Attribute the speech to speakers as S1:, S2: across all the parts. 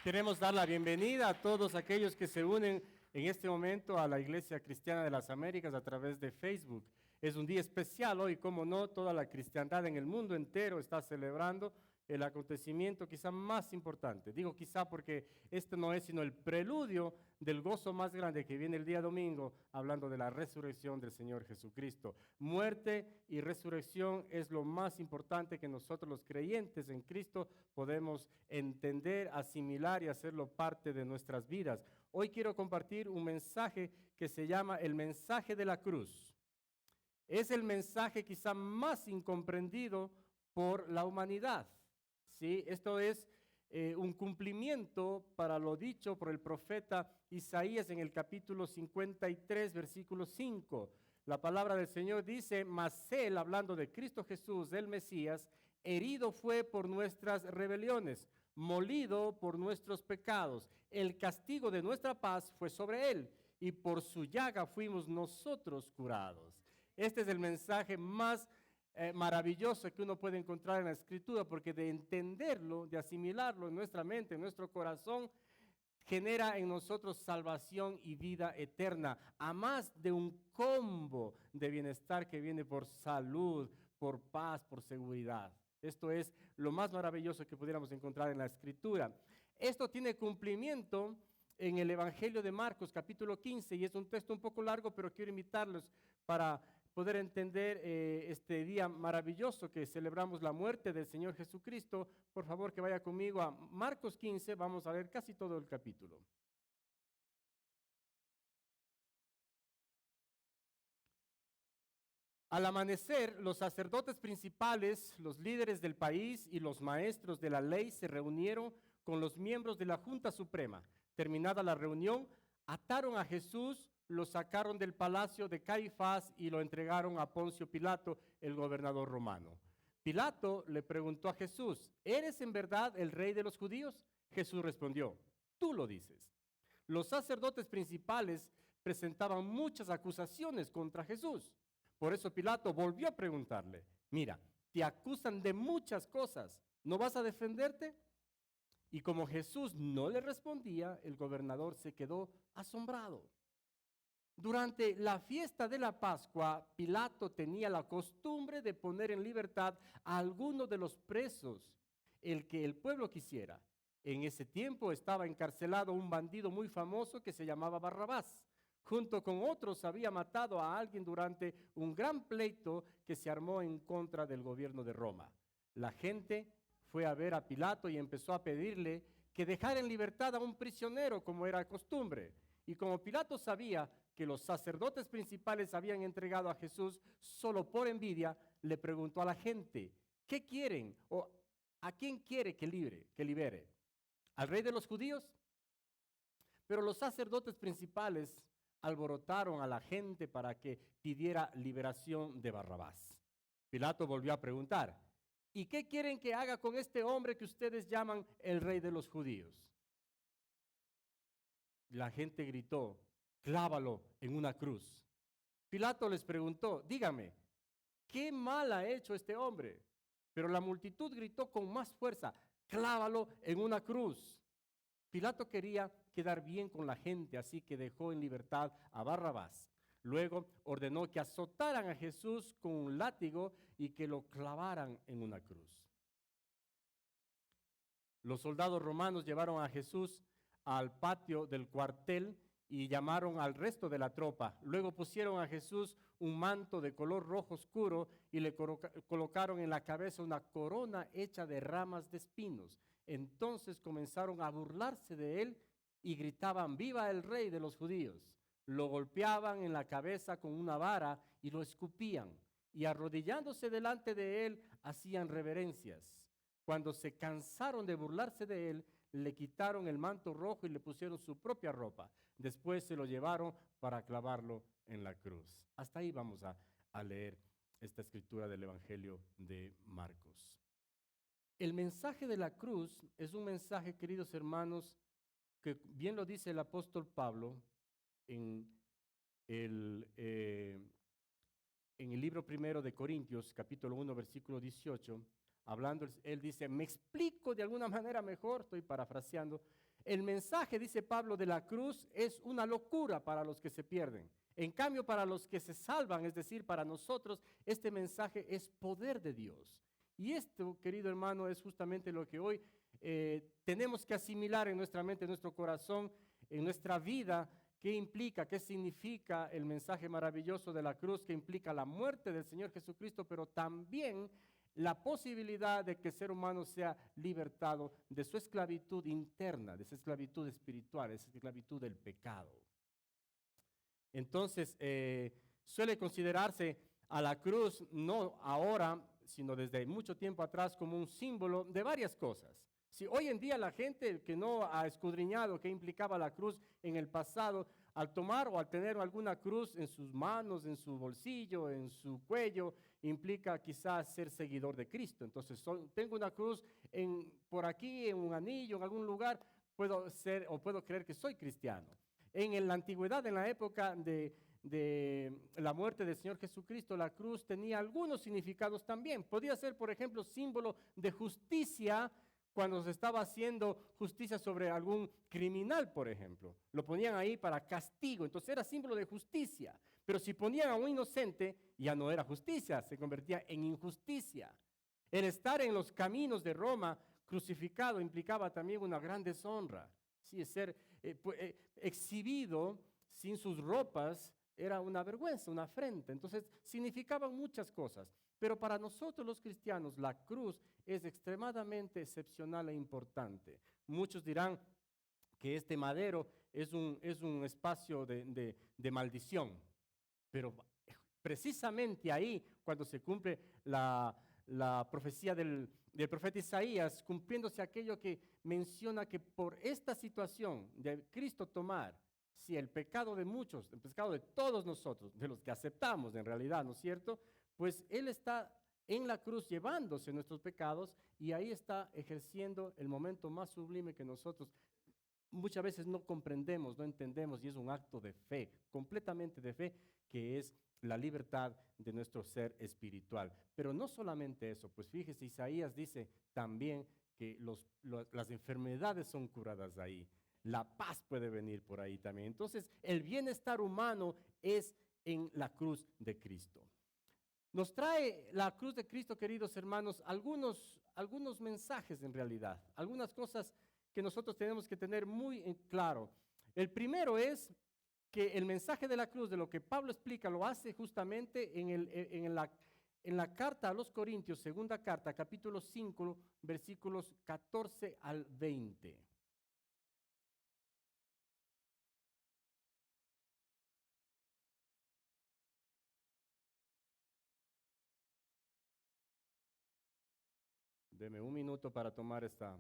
S1: Queremos dar la bienvenida a todos aquellos que se unen en este momento a la Iglesia Cristiana de las Américas a través de Facebook. Es un día especial hoy, como no, toda la cristiandad en el mundo entero está celebrando el acontecimiento quizá más importante. Digo quizá porque este no es sino el preludio del gozo más grande que viene el día domingo, hablando de la resurrección del Señor Jesucristo. Muerte y resurrección es lo más importante que nosotros los creyentes en Cristo podemos entender, asimilar y hacerlo parte de nuestras vidas. Hoy quiero compartir un mensaje que se llama el mensaje de la cruz. Es el mensaje quizá más incomprendido por la humanidad. ¿Sí? Esto es un cumplimiento para lo dicho por el profeta Isaías en el capítulo 53, versículo 5. La palabra del Señor dice: mas él, hablando de Cristo Jesús, del Mesías, herido fue por nuestras rebeliones, molido por nuestros pecados. El castigo de nuestra paz fue sobre él, y por su llaga fuimos nosotros curados. Este es el mensaje más maravilloso que uno puede encontrar en la Escritura, porque de entenderlo, de asimilarlo en nuestra mente, en nuestro corazón, genera en nosotros salvación y vida eterna, a más de un combo de bienestar que viene por salud, por paz, por seguridad. Esto es lo más maravilloso que pudiéramos encontrar en la Escritura. Esto tiene cumplimiento en el Evangelio de Marcos, capítulo 15, y es un texto un poco largo, pero quiero invitarlos para poder entender este día maravilloso que celebramos la muerte del Señor Jesucristo. Por favor, que vaya conmigo a Marcos 15, vamos a leer casi todo el capítulo. Al amanecer, los sacerdotes principales, los líderes del país y los maestros de la ley se reunieron con los miembros de la Junta Suprema. Terminada la reunión, ataron a Jesús, lo sacaron del palacio de Caifás y lo entregaron a Poncio Pilato, el gobernador romano. Pilato le preguntó a Jesús: ¿eres en verdad el rey de los judíos? Jesús respondió: tú lo dices. Los sacerdotes principales presentaban muchas acusaciones contra Jesús. Por eso Pilato volvió a preguntarle: mira, te acusan de muchas cosas, ¿no vas a defenderte? Y como Jesús no le respondía, el gobernador se quedó asombrado. Durante la fiesta de la Pascua, Pilato tenía la costumbre de poner en libertad a alguno de los presos, el que el pueblo quisiera. En ese tiempo estaba encarcelado un bandido muy famoso que se llamaba Barrabás. Junto con otros había matado a alguien durante un gran pleito que se armó en contra del gobierno de Roma. La gente fue a ver a Pilato y empezó a pedirle que dejara en libertad a un prisionero, como era costumbre. Y como Pilato sabía que los sacerdotes principales habían entregado a Jesús solo por envidia, le preguntó a la gente: ¿qué quieren? ¿O a quién quiere que libere? ¿Al rey de los judíos? Pero los sacerdotes principales alborotaron a la gente para que pidiera liberación de Barrabás. Pilato volvió a preguntar: ¿y qué quieren que haga con este hombre que ustedes llaman el rey de los judíos? La gente gritó: clávalo en una cruz. Pilato les preguntó: dígame, ¿qué mal ha hecho este hombre? Pero la multitud gritó con más fuerza: clávalo en una cruz. Pilato quería quedar bien con la gente, así que dejó en libertad a Barrabás. Luego ordenó que azotaran a Jesús con un látigo y que lo clavaran en una cruz. Los soldados romanos llevaron a Jesús al patio del cuartel y llamaron al resto de la tropa. Luego pusieron a Jesús un manto de color rojo oscuro y le colocaron en la cabeza una corona hecha de ramas de espinos. Entonces comenzaron a burlarse de él y gritaban: ¡viva el rey de los judíos! Lo golpeaban en la cabeza con una vara y lo escupían, y arrodillándose delante de él hacían reverencias. Cuando se cansaron de burlarse de él, le quitaron el manto rojo y le pusieron su propia ropa. Después se lo llevaron para clavarlo en la cruz. Hasta ahí vamos a leer esta escritura del Evangelio de Marcos. El mensaje de la cruz es un mensaje, queridos hermanos, que bien lo dice el apóstol Pablo en el libro primero de Corintios, capítulo 1, versículo 18. Hablando, él dice: me explico de alguna manera mejor, estoy parafraseando. el mensaje, dice Pablo, de la cruz es una locura para los que se pierden. En cambio, para los que se salvan, es decir, para nosotros, este mensaje es poder de Dios. Y esto, querido hermano, es justamente lo que hoy tenemos que asimilar en nuestra mente, en nuestro corazón, en nuestra vida. ¿Qué implica? ¿Qué significa el mensaje maravilloso de la cruz? ¿Qué implica la muerte del Señor Jesucristo? Pero también la posibilidad de que el ser humano sea libertado de su esclavitud interna, de su esclavitud espiritual, de su esclavitud del pecado. Entonces, suele considerarse a la cruz, no ahora, sino desde mucho tiempo atrás, como un símbolo de varias cosas. Si hoy en día la gente que no ha escudriñado qué implicaba la cruz en el pasado, al tomar o al tener alguna cruz en sus manos, en su bolsillo, en su cuello, implica quizás ser seguidor de Cristo. Entonces, tengo una cruz por aquí, en un anillo, en algún lugar, puedo ser o puedo creer que soy cristiano. En la antigüedad, en la época de la muerte del Señor Jesucristo, la cruz tenía algunos significados también. Podía ser, por ejemplo, símbolo de justicia cuando se estaba haciendo justicia sobre algún criminal, por ejemplo. Lo ponían ahí para castigo, entonces era símbolo de justicia. Pero si ponían a un inocente, ya no era justicia, se convertía en injusticia. El estar en los caminos de Roma crucificado implicaba también una gran deshonra. Sí, ser exhibido sin sus ropas era una vergüenza, una afrenta. Entonces significaban muchas cosas. Pero para nosotros los cristianos la cruz es extremadamente excepcional e importante. Muchos dirán que este madero es un espacio de maldición. Pero precisamente ahí, cuando se cumple la profecía del profeta Isaías, cumpliéndose aquello que menciona que por esta situación de Cristo tomar, si el pecado de muchos, el pecado de todos nosotros, de los que aceptamos en realidad, ¿no es cierto? Pues Él está en la cruz llevándose nuestros pecados y ahí está ejerciendo el momento más sublime que nosotros muchas veces no comprendemos, no entendemos, y es un acto de fe, completamente de fe, que es la libertad de nuestro ser espiritual. Pero no solamente eso, pues fíjese, Isaías dice también que las enfermedades son curadas ahí, la paz puede venir por ahí también. Entonces, el bienestar humano es en la cruz de Cristo. Nos trae la cruz de Cristo, queridos hermanos, algunos mensajes en realidad, algunas cosas que nosotros tenemos que tener muy en claro. El primero es que el mensaje de la cruz, de lo que Pablo explica, lo hace justamente en la carta a los Corintios, segunda carta, capítulo 5, versículos 14 al 20. Deme un minuto para tomar esta.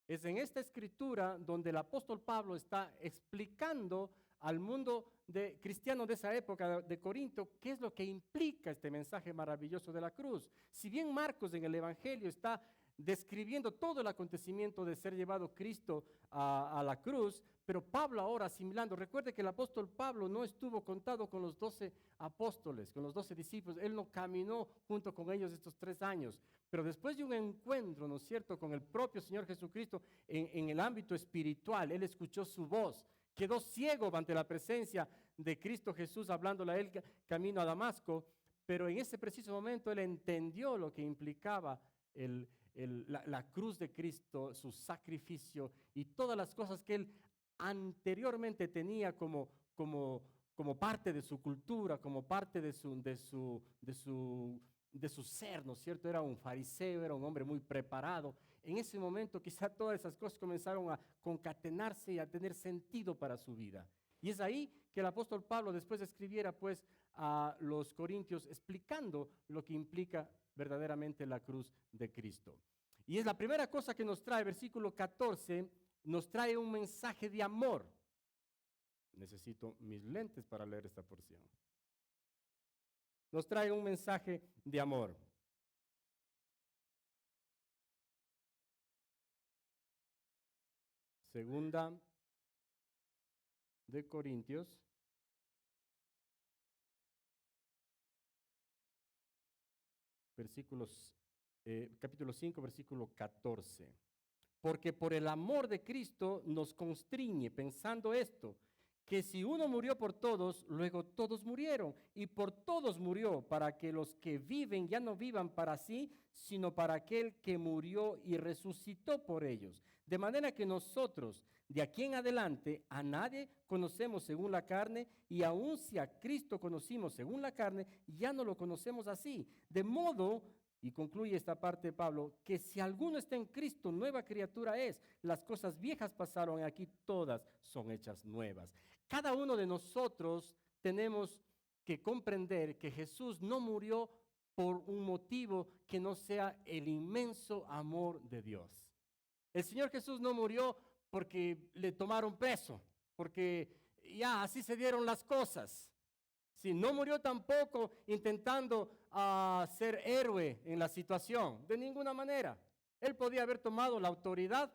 S1: Es en esta escritura donde el apóstol Pablo está explicando al mundo cristiano de esa época de Corinto qué es lo que implica este mensaje maravilloso de la cruz. Si bien Marcos en el Evangelio está describiendo todo el acontecimiento de ser llevado Cristo a la cruz, pero Pablo ahora asimilando, recuerde que el apóstol Pablo no estuvo contado con los 12 apóstoles, con los 12 discípulos, él no caminó junto con ellos estos 3 años, pero después de un encuentro, ¿no es cierto?, con el propio Señor Jesucristo en el ámbito espiritual, él escuchó su voz, quedó ciego ante la presencia de Cristo Jesús hablándole a él camino a Damasco, pero en ese preciso momento él entendió lo que implicaba la cruz de Cristo, su sacrificio y todas las cosas que él anteriormente tenía como parte de su cultura, como parte de su ser, ¿no es cierto? Era un fariseo, era un hombre muy preparado. En ese momento quizá todas esas cosas comenzaron a concatenarse y a tener sentido para su vida. Y es ahí que el apóstol Pablo después escribiera pues a los corintios explicando lo que implica verdaderamente la cruz de Cristo. Y es la primera cosa que nos trae, versículo 14, nos trae un mensaje de amor. Necesito mis lentes para leer esta porción. Nos trae un mensaje de amor. Segunda de Corintios capítulo 5, versículo 14. Porque por el amor de Cristo nos constriñe, pensando esto, que si uno murió por todos, luego todos murieron, y por todos murió, para que los que viven ya no vivan para sí, sino para aquel que murió y resucitó por ellos. De manera que nosotros, de aquí en adelante, a nadie conocemos según la carne, y aun si a Cristo conocimos según la carne, ya no lo conocemos así. De modo, y concluye esta parte de Pablo, que si alguno está en Cristo, nueva criatura es. Las cosas viejas pasaron, aquí todas son hechas nuevas. Cada uno de nosotros tenemos que comprender que Jesús no murió por un motivo que no sea el inmenso amor de Dios. El Señor Jesús no murió porque le tomaron preso, porque ya así se dieron las cosas. Sí, no murió tampoco intentando ser héroe en la situación, de ninguna manera. Él podía haber tomado la autoridad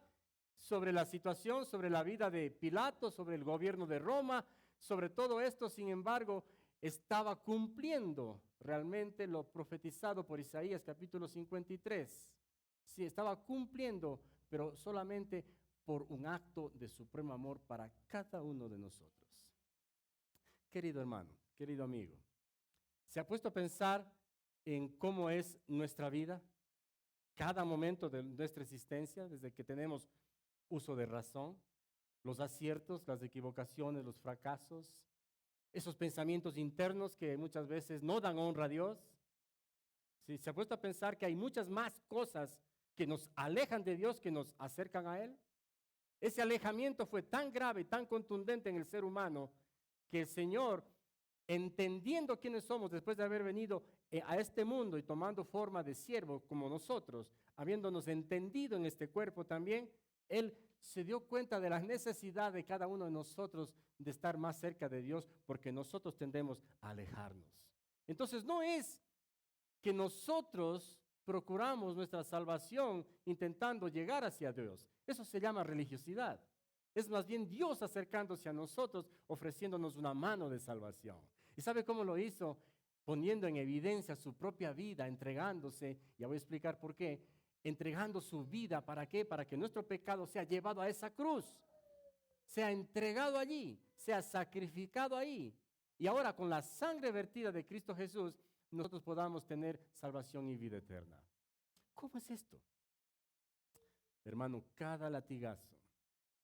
S1: sobre la situación, sobre la vida de Pilato, sobre el gobierno de Roma, sobre todo esto. Sin embargo, estaba cumpliendo realmente lo profetizado por Isaías capítulo 53. Sí, estaba cumpliendo, pero solamente por un acto de supremo amor para cada uno de nosotros. Querido hermano, querido amigo, ¿se ha puesto a pensar en cómo es nuestra vida? Cada momento de nuestra existencia, desde que tenemos uso de razón, los aciertos, las equivocaciones, los fracasos, esos pensamientos internos que muchas veces no dan honra a Dios. ¿Sí? ¿Se ha puesto a pensar que hay muchas más cosas que nos alejan de Dios que nos acercan a Él? Ese alejamiento fue tan grave, tan contundente en el ser humano, que el Señor, entendiendo quiénes somos después de haber venido a este mundo y tomando forma de siervo como nosotros, habiéndonos entendido en este cuerpo también, Él se dio cuenta de la necesidad de cada uno de nosotros de estar más cerca de Dios, porque nosotros tendemos a alejarnos. Entonces no es que nosotros procuramos nuestra salvación intentando llegar hacia Dios. Eso se llama religiosidad. Es más bien Dios acercándose a nosotros, ofreciéndonos una mano de salvación. ¿Y sabe cómo lo hizo? Poniendo en evidencia su propia vida, entregándose, ya voy a explicar por qué, entregando su vida, ¿para qué? Para que nuestro pecado sea llevado a esa cruz, sea entregado allí, sea sacrificado ahí. Y ahora con la sangre vertida de Cristo Jesús, nosotros podamos tener salvación y vida eterna. ¿Cómo es esto? Hermano, cada latigazo,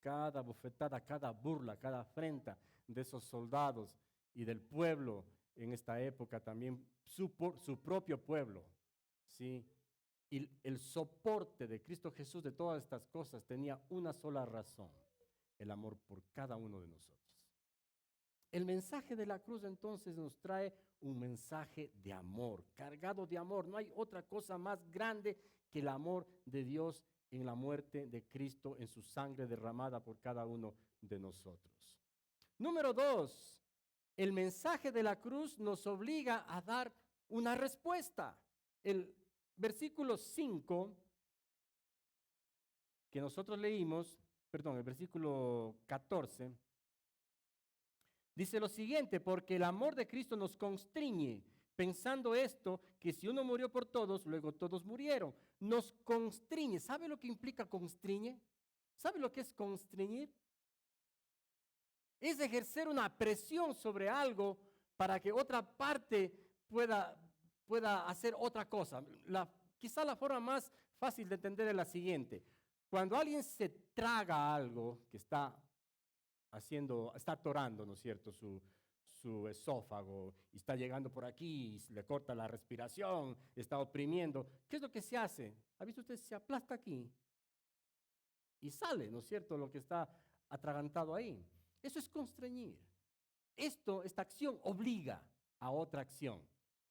S1: cada bofetada, cada burla, cada afrenta de esos soldados y del pueblo en esta época también, su propio pueblo, ¿sí? Y el soporte de Cristo Jesús de todas estas cosas tenía una sola razón: el amor por cada uno de nosotros. El mensaje de la cruz entonces nos trae un mensaje de amor, cargado de amor. No hay otra cosa más grande que el amor de Dios en la muerte de Cristo, en su sangre derramada por cada uno de nosotros. Número 2, el mensaje de la cruz nos obliga a dar una respuesta. El versículo 5 que nosotros leímos, el versículo 14, dice lo siguiente: porque el amor de Cristo nos constriñe, pensando esto, que si uno murió por todos, luego todos murieron. Nos constriñe. ¿Sabe lo que implica constriñe? ¿Sabe lo que es constreñir? Es ejercer una presión sobre algo para que otra parte pueda hacer otra cosa. Quizá la forma más fácil de entender es la siguiente: cuando alguien se traga algo que está atorando, ¿no es cierto?, su esófago, y está llegando por aquí y le corta la respiración, está oprimiendo. ¿Qué es lo que se hace? ¿Ha visto usted? Se aplasta aquí y sale, ¿no es cierto?, lo que está atragantado ahí. Eso es constreñir. Esta acción obliga a otra acción.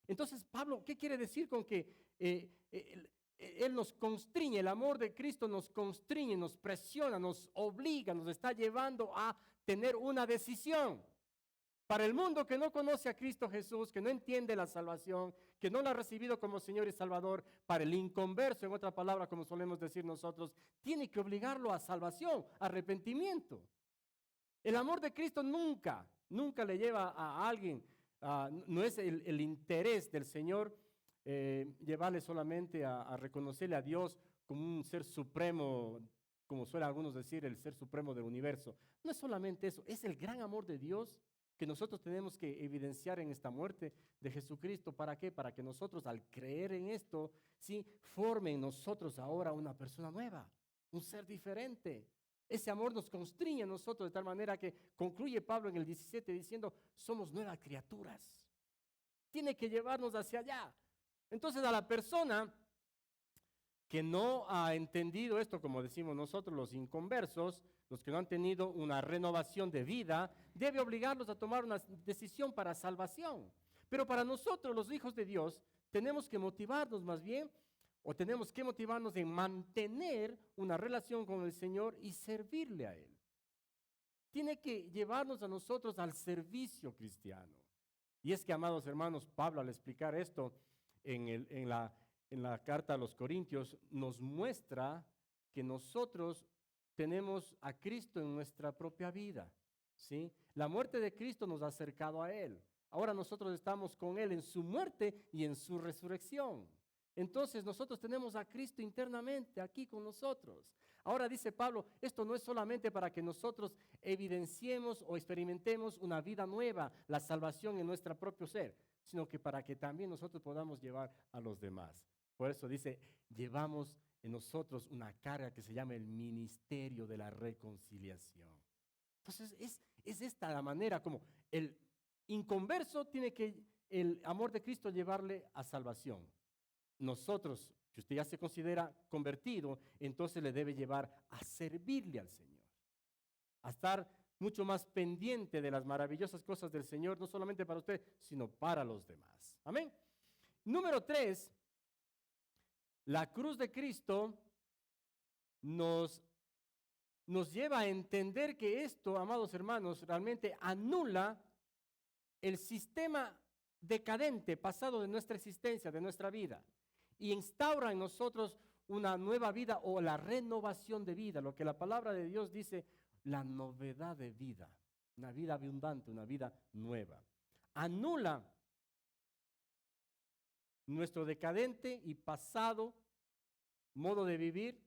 S1: Entonces, Pablo, ¿qué quiere decir con que Él nos constriñe? El amor de Cristo nos constriñe, nos presiona, nos obliga, nos está llevando a tener una decisión. Para el mundo que no conoce a Cristo Jesús, que no entiende la salvación, que no la ha recibido como Señor y Salvador, para el inconverso, en otra palabra, como solemos decir nosotros, tiene que obligarlo a salvación, arrepentimiento. El amor de Cristo nunca le lleva a alguien, no es el interés del Señor llevarle solamente a reconocerle a Dios como un ser supremo, como suelen algunos decir, el ser supremo del universo. No es solamente eso, es el gran amor de Dios que nosotros tenemos que evidenciar en esta muerte de Jesucristo. ¿Para qué? Para que nosotros, al creer en esto, sí, forme en nosotros ahora una persona nueva, un ser diferente. Ese amor nos constriñe a nosotros de tal manera que concluye Pablo en el 17 diciendo, somos nuevas criaturas. Tiene que llevarnos hacia allá. Entonces, a la persona que no ha entendido esto, como decimos nosotros los inconversos, los que no han tenido una renovación de vida, debe obligarlos a tomar una decisión para salvación. Pero para nosotros, los hijos de Dios, tenemos que motivarnos más bien, o tenemos que motivarnos en mantener una relación con el Señor y servirle a Él. Tiene que llevarnos a nosotros al servicio cristiano. Y es que, amados hermanos, Pablo al explicar esto en la carta a los Corintios, nos muestra que nosotros tenemos a Cristo en nuestra propia vida, ¿sí? La muerte de Cristo nos ha acercado a Él. Ahora nosotros estamos con Él en su muerte y en su resurrección. Entonces nosotros tenemos a Cristo internamente aquí con nosotros. Ahora dice Pablo, esto no es solamente para que nosotros evidenciemos o experimentemos una vida nueva, la salvación en nuestro propio ser, sino que para que también nosotros podamos llevar a los demás. Por eso dice, llevamos en nosotros una carga que se llama el ministerio de la reconciliación. Entonces es esta la manera como el inconverso tiene que el amor de Cristo llevarle a salvación. Nosotros, que usted ya se considera convertido, entonces le debe llevar a servirle al Señor, a estar mucho más pendiente de las maravillosas cosas del Señor, no solamente para usted, sino para los demás. Amén. Número 3, la cruz de Cristo nos lleva a entender que esto, amados hermanos, realmente anula el sistema decadente pasado de nuestra existencia, de nuestra vida, y instaura en nosotros una nueva vida o la renovación de vida, lo que la palabra de Dios dice, la novedad de vida, una vida abundante, una vida nueva. Anula nuestro decadente y pasado modo de vivir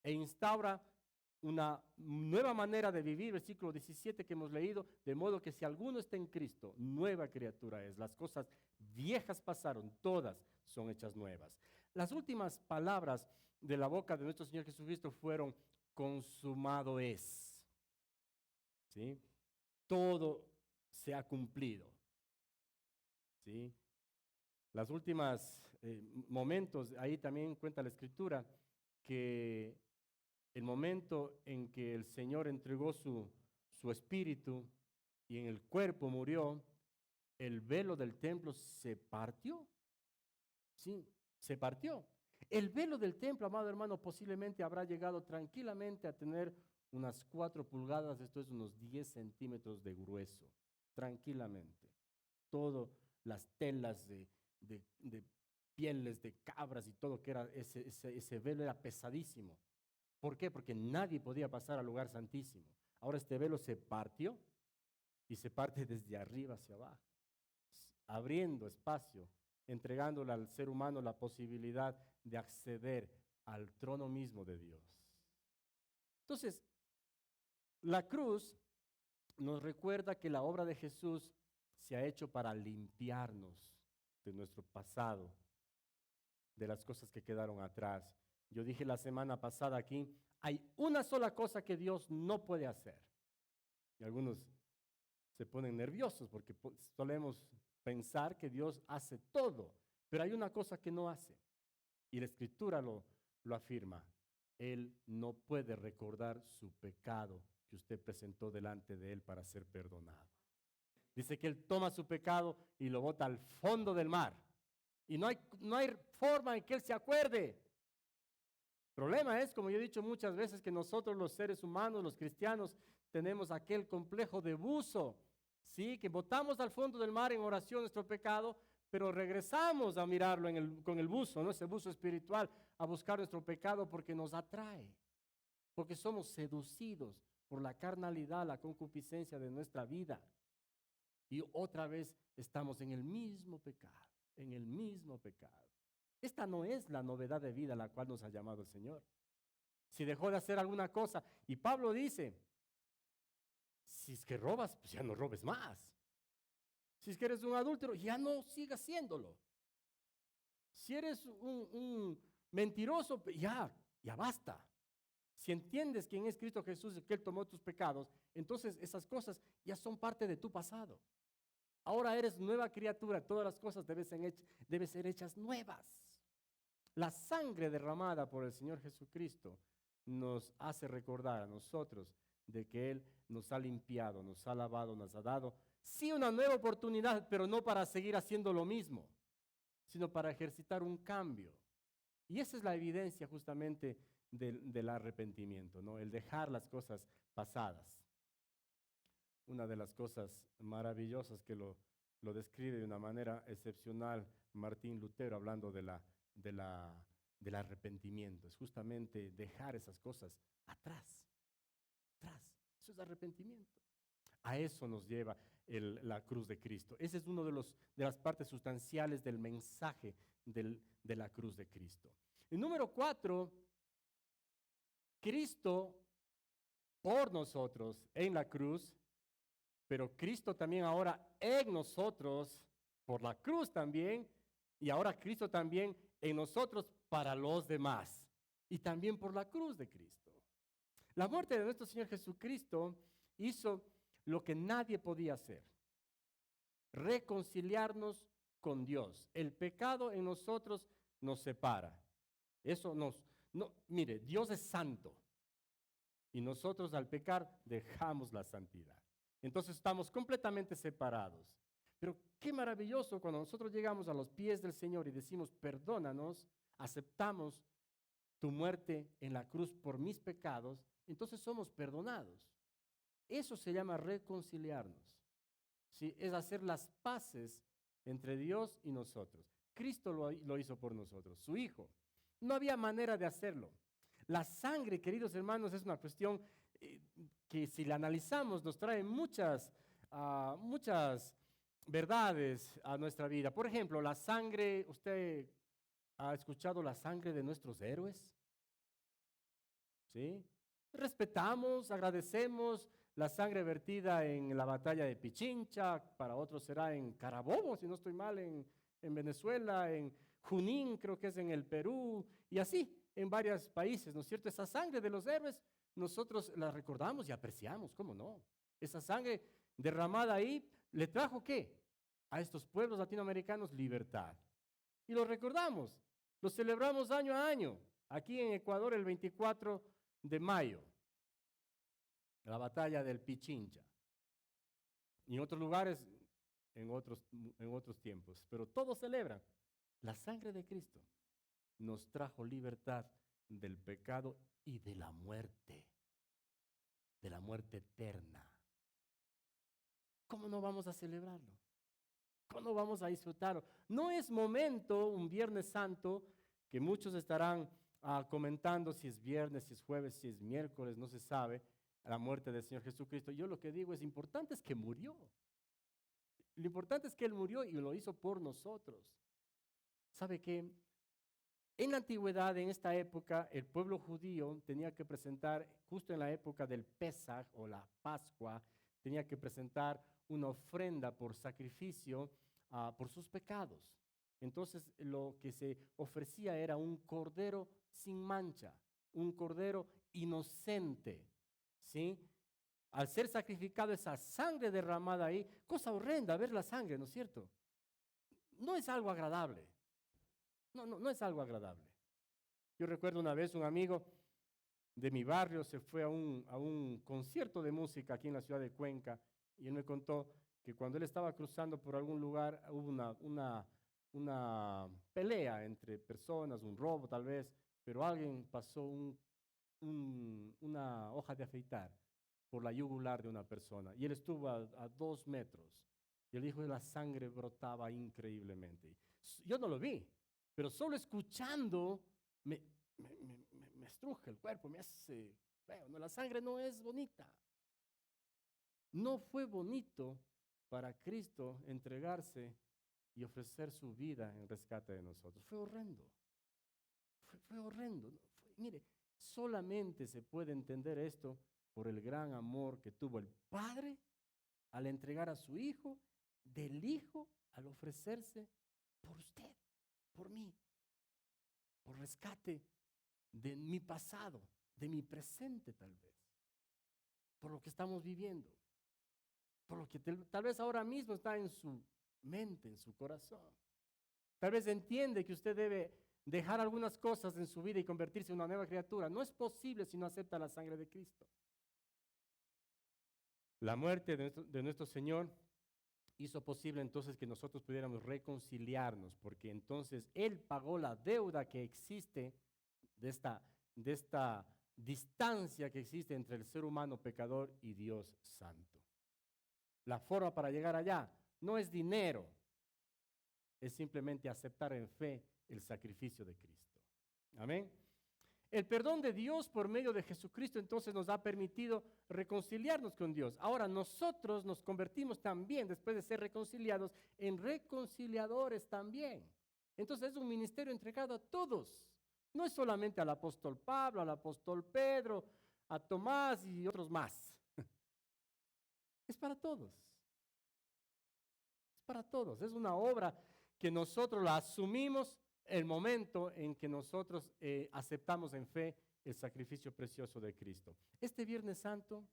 S1: e instaura una nueva manera de vivir, versículo 17 que hemos leído, de modo que si alguno está en Cristo, nueva criatura es. Las cosas viejas pasaron, todas son hechas nuevas. Las últimas palabras de la boca de nuestro Señor Jesucristo fueron, consumado es. ¿Sí? Todo se ha cumplido. ¿Sí? Las últimas momentos, ahí también cuenta la Escritura, que el momento en que el Señor entregó su espíritu y en el cuerpo murió, el velo del templo se partió. Sí, se partió. El velo del templo, amado hermano, posiblemente habrá llegado tranquilamente a tener unas 4 pulgadas, esto es unos 10 centímetros de grueso, tranquilamente. Todas las telas de pieles de cabras y todo que era ese velo era pesadísimo. ¿Por qué? Porque nadie podía pasar al lugar santísimo. Ahora este velo se partió y se parte desde arriba hacia abajo, abriendo espacio, entregándole al ser humano la posibilidad de acceder al trono mismo de Dios. Entonces, la cruz nos recuerda que la obra de Jesús se ha hecho para limpiarnos de nuestro pasado, de las cosas que quedaron atrás. Yo dije la semana pasada aquí, hay una sola cosa que Dios no puede hacer. Y algunos se ponen nerviosos porque solemos pensar que Dios hace todo, pero hay una cosa que no hace. Y la Escritura lo afirma. Él no puede recordar su pecado que usted presentó delante de Él para ser perdonado. Dice que Él toma su pecado y lo bota al fondo del mar. Y no hay forma en que Él se acuerde. El problema es, como yo he dicho muchas veces, que nosotros los seres humanos, los cristianos, tenemos aquel complejo de buzo, ¿sí? Que botamos al fondo del mar en oración nuestro pecado, pero regresamos a mirarlo con el buzo, ¿no? Ese buzo espiritual, a buscar nuestro pecado porque nos atrae, porque somos seducidos por la carnalidad, la concupiscencia de nuestra vida. Y otra vez estamos en el mismo pecado. en el mismo pecado. Esta no es la novedad de vida a la cual nos ha llamado el Señor. Si dejó de hacer alguna cosa, y Pablo dice, si es que robas, pues ya no robes más. Si es que eres un adúltero, ya no sigas haciéndolo. Si eres un mentiroso, ya basta. Si entiendes quién es Cristo Jesús y que Él tomó tus pecados, entonces esas cosas ya son parte de tu pasado. Ahora eres nueva criatura, todas las cosas deben ser hechas nuevas. La sangre derramada por el Señor Jesucristo nos hace recordar a nosotros de que Él nos ha limpiado, nos ha lavado, nos ha dado, sí, una nueva oportunidad, pero no para seguir haciendo lo mismo, sino para ejercitar un cambio. Y esa es la evidencia justamente del arrepentimiento, ¿no? El dejar las cosas pasadas. Una de las cosas maravillosas que lo describe de una manera excepcional Martín Lutero, hablando del arrepentimiento, es justamente dejar esas cosas atrás. Eso es arrepentimiento. A eso nos lleva la cruz de Cristo. Ese es uno de las partes sustanciales del mensaje de la cruz de Cristo. Y número 4, Cristo por nosotros en la cruz, pero Cristo también ahora en nosotros, por la cruz también, y ahora Cristo también en nosotros para los demás, y también por la cruz de Cristo. La muerte de nuestro Señor Jesucristo hizo lo que nadie podía hacer: reconciliarnos con Dios. El pecado en nosotros nos separa. Mire, Dios es santo y nosotros al pecar dejamos la santidad. Entonces estamos completamente separados. Pero qué maravilloso cuando nosotros llegamos a los pies del Señor y decimos, perdónanos, aceptamos tu muerte en la cruz por mis pecados, entonces somos perdonados. Eso se llama reconciliarnos. ¿Sí? Es hacer las paces entre Dios y nosotros. Cristo lo hizo por nosotros, su Hijo. No había manera de hacerlo. La sangre, queridos hermanos, es una cuestión que si la analizamos nos trae muchas verdades a nuestra vida. Por ejemplo, la sangre, ¿usted ha escuchado la sangre de nuestros héroes? ¿Sí? Respetamos, agradecemos la sangre vertida en la batalla de Pichincha, para otros será en Carabobo, si no estoy mal, en Venezuela, en Junín, creo que es en el Perú, y así en varios países, ¿no es cierto? Esa sangre de los héroes nosotros la recordamos y apreciamos, ¿cómo no? Esa sangre derramada ahí, ¿le trajo qué? A estos pueblos latinoamericanos libertad. Y lo recordamos, lo celebramos año a año. Aquí en Ecuador el 24 de mayo, la batalla del Pichincha. Y en otros lugares, en otros tiempos. Pero todos celebran. La sangre de Cristo nos trajo libertad del pecado y de la muerte eterna. ¿Cómo no vamos a celebrarlo? ¿Cómo no vamos a disfrutarlo? No es momento, un Viernes Santo, que muchos estarán comentando si es viernes, si es jueves, si es miércoles, no se sabe, la muerte del Señor Jesucristo. Yo lo que digo es, importante es que murió. Lo importante es que Él murió y lo hizo por nosotros. ¿Sabe qué? En la antigüedad, en esta época, el pueblo judío tenía que presentar, justo en la época del Pesaj o la Pascua, tenía que presentar una ofrenda por sacrificio por sus pecados. Entonces, lo que se ofrecía era un cordero sin mancha, un cordero inocente, ¿sí? Al ser sacrificado, esa sangre derramada ahí, cosa horrenda ver la sangre, ¿no es cierto? No es algo agradable. No es algo agradable. Yo recuerdo una vez un amigo de mi barrio se fue a un concierto de música aquí en la ciudad de Cuenca y él me contó que cuando él estaba cruzando por algún lugar hubo una pelea entre personas, un robo tal vez, pero alguien pasó una hoja de afeitar por la yugular de una persona y él estuvo a 2 metros y él dijo que la sangre brotaba increíblemente. Yo no lo vi, pero solo escuchando me estruje el cuerpo, me hace feo. No, la sangre no es bonita. No fue bonito para Cristo entregarse y ofrecer su vida en rescate de nosotros. Fue horrendo. Fue horrendo. Mire, solamente se puede entender esto por el gran amor que tuvo el Padre al entregar a su Hijo, del Hijo al ofrecerse por usted, por mí, por rescate de mi pasado, de mi presente tal vez, por lo que estamos viviendo, por lo que tal vez ahora mismo está en su mente, en su corazón. Tal vez entiende que usted debe dejar algunas cosas en su vida y convertirse en una nueva criatura. No es posible si no acepta la sangre de Cristo. La muerte de nuestro Señor hizo posible entonces que nosotros pudiéramos reconciliarnos, porque entonces Él pagó la deuda que existe de esta distancia que existe entre el ser humano pecador y Dios santo. La forma para llegar allá no es dinero, es simplemente aceptar en fe el sacrificio de Cristo. Amén. El perdón de Dios por medio de Jesucristo entonces nos ha permitido reconciliarnos con Dios. Ahora nosotros nos convertimos también, después de ser reconciliados, en reconciliadores también. Entonces es un ministerio entregado a todos. No es solamente al apóstol Pablo, al apóstol Pedro, a Tomás y otros más. Es para todos. Es para todos. Es una obra que nosotros la asumimos el momento en que nosotros aceptamos en fe el sacrificio precioso de Cristo. Este Viernes Santo,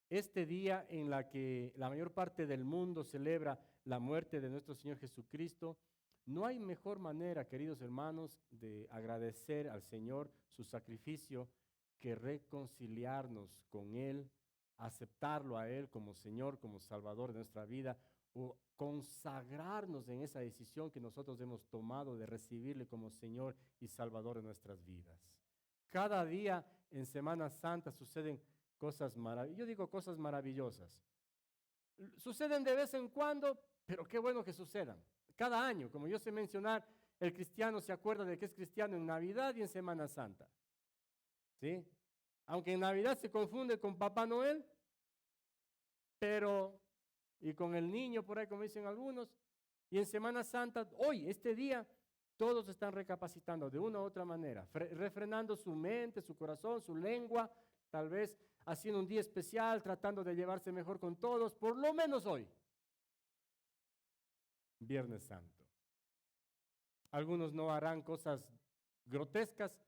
S1: este día en la que la mayor parte del mundo celebra la muerte de nuestro Señor Jesucristo, no hay mejor manera, queridos hermanos, de agradecer al Señor su sacrificio que reconciliarnos con Él, aceptarlo a Él como Señor, como Salvador de nuestra vida, o consagrarnos en esa decisión que nosotros hemos tomado de recibirle como Señor y Salvador de nuestras vidas. Cada día en Semana Santa suceden cosas maravillosas. Yo digo cosas maravillosas. Suceden de vez en cuando, pero qué bueno que sucedan. Cada año, como yo sé mencionar, el cristiano se acuerda de que es cristiano en Navidad y en Semana Santa. ¿Sí? Aunque en Navidad se confunde con Papá Noel, pero y con el niño por ahí, como dicen algunos, y en Semana Santa, hoy, este día, todos están recapacitando de una u otra manera, refrenando su mente, su corazón, su lengua, tal vez haciendo un día especial, tratando de llevarse mejor con todos, por lo menos hoy, Viernes Santo. Algunos no harán cosas grotescas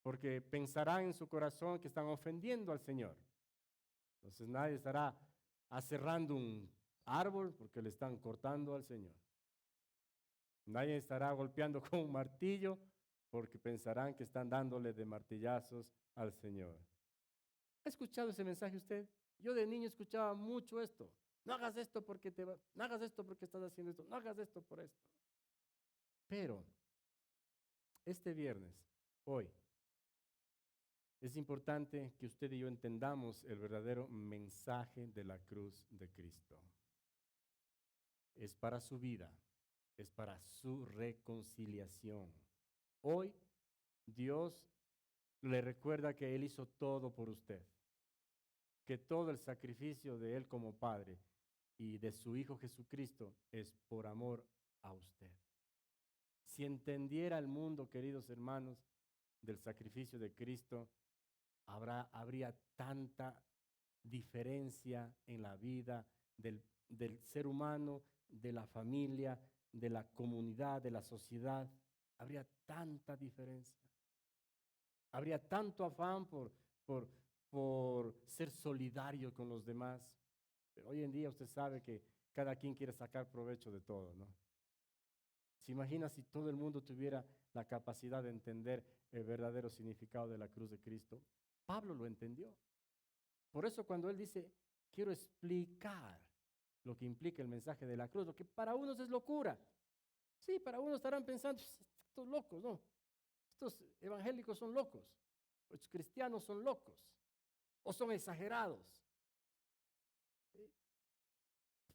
S1: porque pensarán en su corazón que están ofendiendo al Señor. Entonces nadie estará aserrando un árbol porque le están cortando al Señor. Nadie estará golpeando con un martillo porque pensarán que están dándole de martillazos al Señor. ¿Ha escuchado ese mensaje usted? Yo de niño escuchaba mucho esto. No hagas esto porque no hagas esto porque estás haciendo esto, no hagas esto por esto. Pero este viernes, hoy, es importante que usted y yo entendamos el verdadero mensaje de la cruz de Cristo. Es para su vida, es para su reconciliación. Hoy Dios le recuerda que Él hizo todo por usted, que todo el sacrificio de Él como Padre y de su Hijo Jesucristo es por amor a usted. Si entendiera el mundo, queridos hermanos, del sacrificio de Cristo, habría tanta diferencia en la vida del ser humano, de la familia, de la comunidad, de la sociedad. Habría tanta diferencia. Habría tanto afán por ser solidario con los demás. Pero hoy en día usted sabe que cada quien quiere sacar provecho de todo, ¿no? ¿Se imagina si todo el mundo tuviera la capacidad de entender el verdadero significado de la cruz de Cristo? Pablo lo entendió. Por eso cuando él dice, quiero explicar lo que implica el mensaje de la cruz, lo que para unos es locura. Sí, para unos estarán pensando, estos locos, ¿no? Estos evangélicos son locos, los cristianos son locos, o son exagerados. ¿Sí?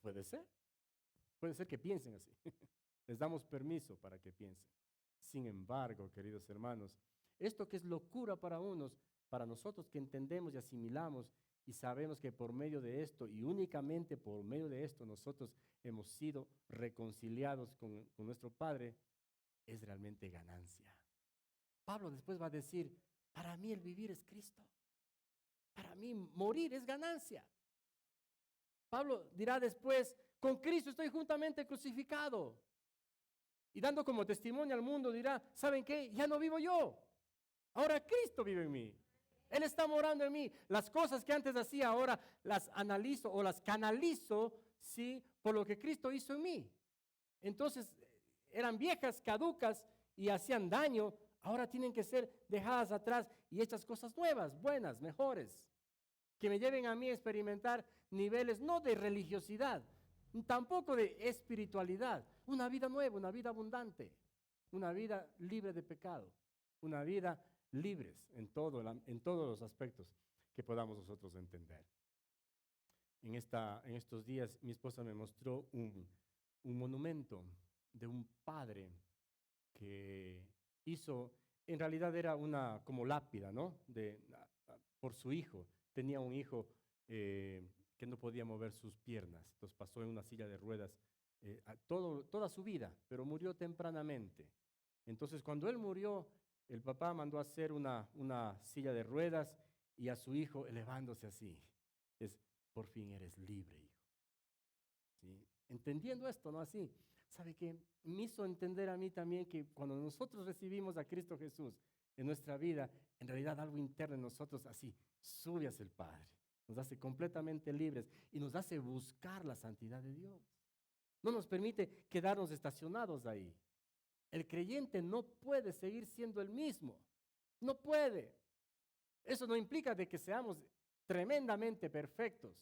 S1: Puede ser que piensen así. Les damos permiso para que piensen. Sin embargo, queridos hermanos, esto que es locura para unos, para nosotros que entendemos y asimilamos y sabemos que por medio de esto y únicamente por medio de esto nosotros hemos sido reconciliados con nuestro Padre, es realmente ganancia. Pablo después va a decir, para mí el vivir es Cristo, para mí morir es ganancia. Pablo dirá después, con Cristo estoy juntamente crucificado. Y dando como testimonio al mundo dirá, ¿saben qué? Ya no vivo yo, ahora Cristo vive en mí. Él está morando en mí. Las cosas que antes hacía ahora las analizo o las canalizo, ¿sí? Por lo que Cristo hizo en mí. Entonces eran viejas, caducas y hacían daño. Ahora tienen que ser dejadas atrás y hechas cosas nuevas, buenas, mejores, que me lleven a mí a experimentar niveles no de religiosidad, tampoco de espiritualidad, una vida nueva, una vida abundante, una vida libre de pecado, una vida libres en todos los aspectos que podamos nosotros entender. En estos días mi esposa me mostró un monumento de un padre que hizo, en realidad era una como lápida, ¿no? Por su hijo. Tenía un hijo que no podía mover sus piernas, entonces pasó en una silla de ruedas toda su vida, pero murió tempranamente. Entonces cuando él murió, el papá mandó a hacer una silla de ruedas y a su hijo elevándose así. Por fin eres libre, hijo. ¿Sí? Entendiendo esto, ¿no? Así, ¿sabe qué? Me hizo entender a mí también que cuando nosotros recibimos a Cristo Jesús en nuestra vida, en realidad algo interno en nosotros así sube hacia el Padre, nos hace completamente libres y nos hace buscar la santidad de Dios. No nos permite quedarnos estacionados ahí. El creyente no puede seguir siendo el mismo, no puede. Eso no implica de que seamos tremendamente perfectos.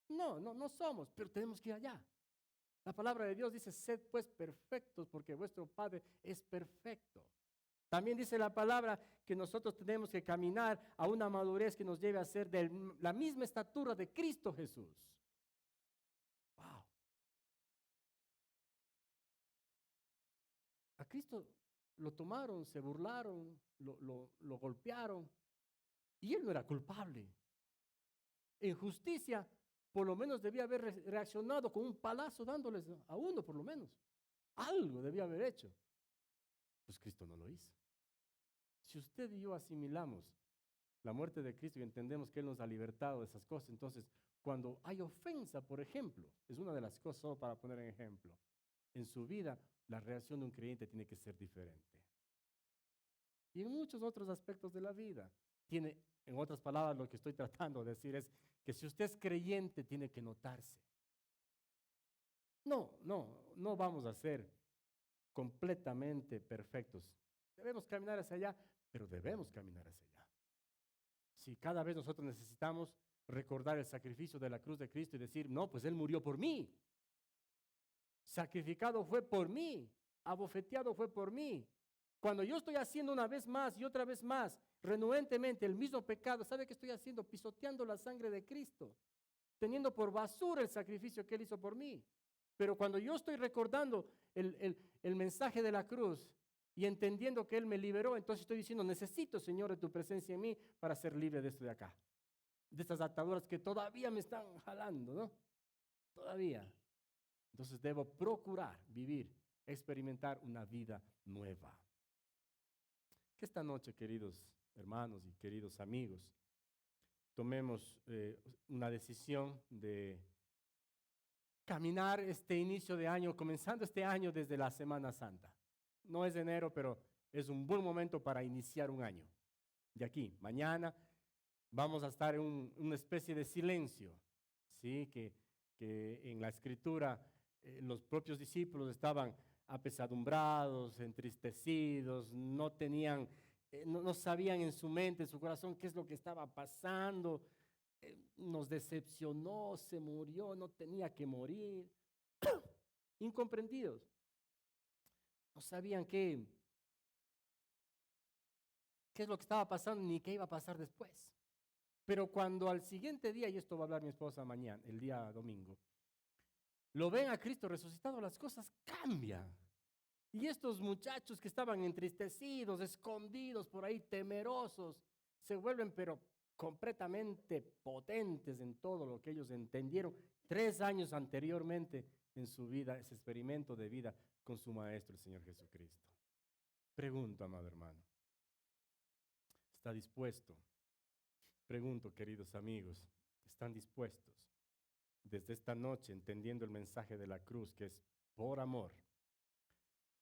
S1: No somos, pero tenemos que ir allá. La palabra de Dios dice, sed pues perfectos porque vuestro Padre es perfecto. También dice la palabra que nosotros tenemos que caminar a una madurez que nos lleve a ser de la misma estatura de Cristo Jesús. Wow. A Cristo lo tomaron, se burlaron, lo golpearon y él no era culpable. En justicia, por lo menos debía haber reaccionado con un palazo dándoles a uno, por lo menos. Algo debía haber hecho. Pues Cristo no lo hizo. Si usted y yo asimilamos la muerte de Cristo y entendemos que Él nos ha libertado de esas cosas, entonces cuando hay ofensa, por ejemplo, es una de las cosas, solo para poner en ejemplo, en su vida la reacción de un creyente tiene que ser diferente. Y en muchos otros aspectos de la vida, en otras palabras, lo que estoy tratando de decir es que si usted es creyente, tiene que notarse. No vamos a ser completamente perfectos. Debemos caminar hacia allá, pero debemos caminar hacia allá. Si cada vez nosotros necesitamos recordar el sacrificio de la cruz de Cristo y decir, no, pues Él murió por mí. Sacrificado fue por mí, abofeteado fue por mí. Cuando yo estoy haciendo una vez más y otra vez más, renuentemente el mismo pecado, ¿sabe qué estoy haciendo? Pisoteando la sangre de Cristo, teniendo por basura el sacrificio que Él hizo por mí. Pero cuando yo estoy recordando el mensaje de la cruz y entendiendo que Él me liberó, entonces estoy diciendo, necesito, Señor, de tu presencia en mí para ser libre de esto de acá, de estas ataduras que todavía me están jalando, ¿no? Todavía. Entonces debo procurar vivir, experimentar una vida nueva. Que esta noche, queridos hermanos y queridos amigos, tomemos una decisión de caminar este inicio de año, comenzando este año desde la Semana Santa. No es enero, pero es un buen momento para iniciar un año. De aquí, mañana vamos a estar en una especie de silencio, ¿sí? Que en la Escritura los propios discípulos estaban apesadumbrados, entristecidos, no tenían, no sabían en su mente, en su corazón qué es lo que estaba pasando. Nos decepcionó, se murió, no tenía que morir. Incomprendidos. No sabían qué es lo que estaba pasando ni qué iba a pasar después. Pero cuando al siguiente día, y esto va a hablar mi esposa mañana, el día domingo, lo ven a Cristo resucitado, las cosas cambian. Y estos muchachos que estaban entristecidos, escondidos por ahí, temerosos, se vuelven pero completamente potentes en todo lo que ellos entendieron 3 años anteriormente en su vida, ese experimento de vida con su maestro, el Señor Jesucristo. Pregunto, amado hermano, ¿está dispuesto? Pregunto, queridos amigos, ¿están dispuestos desde esta noche, entendiendo el mensaje de la cruz, que es por amor,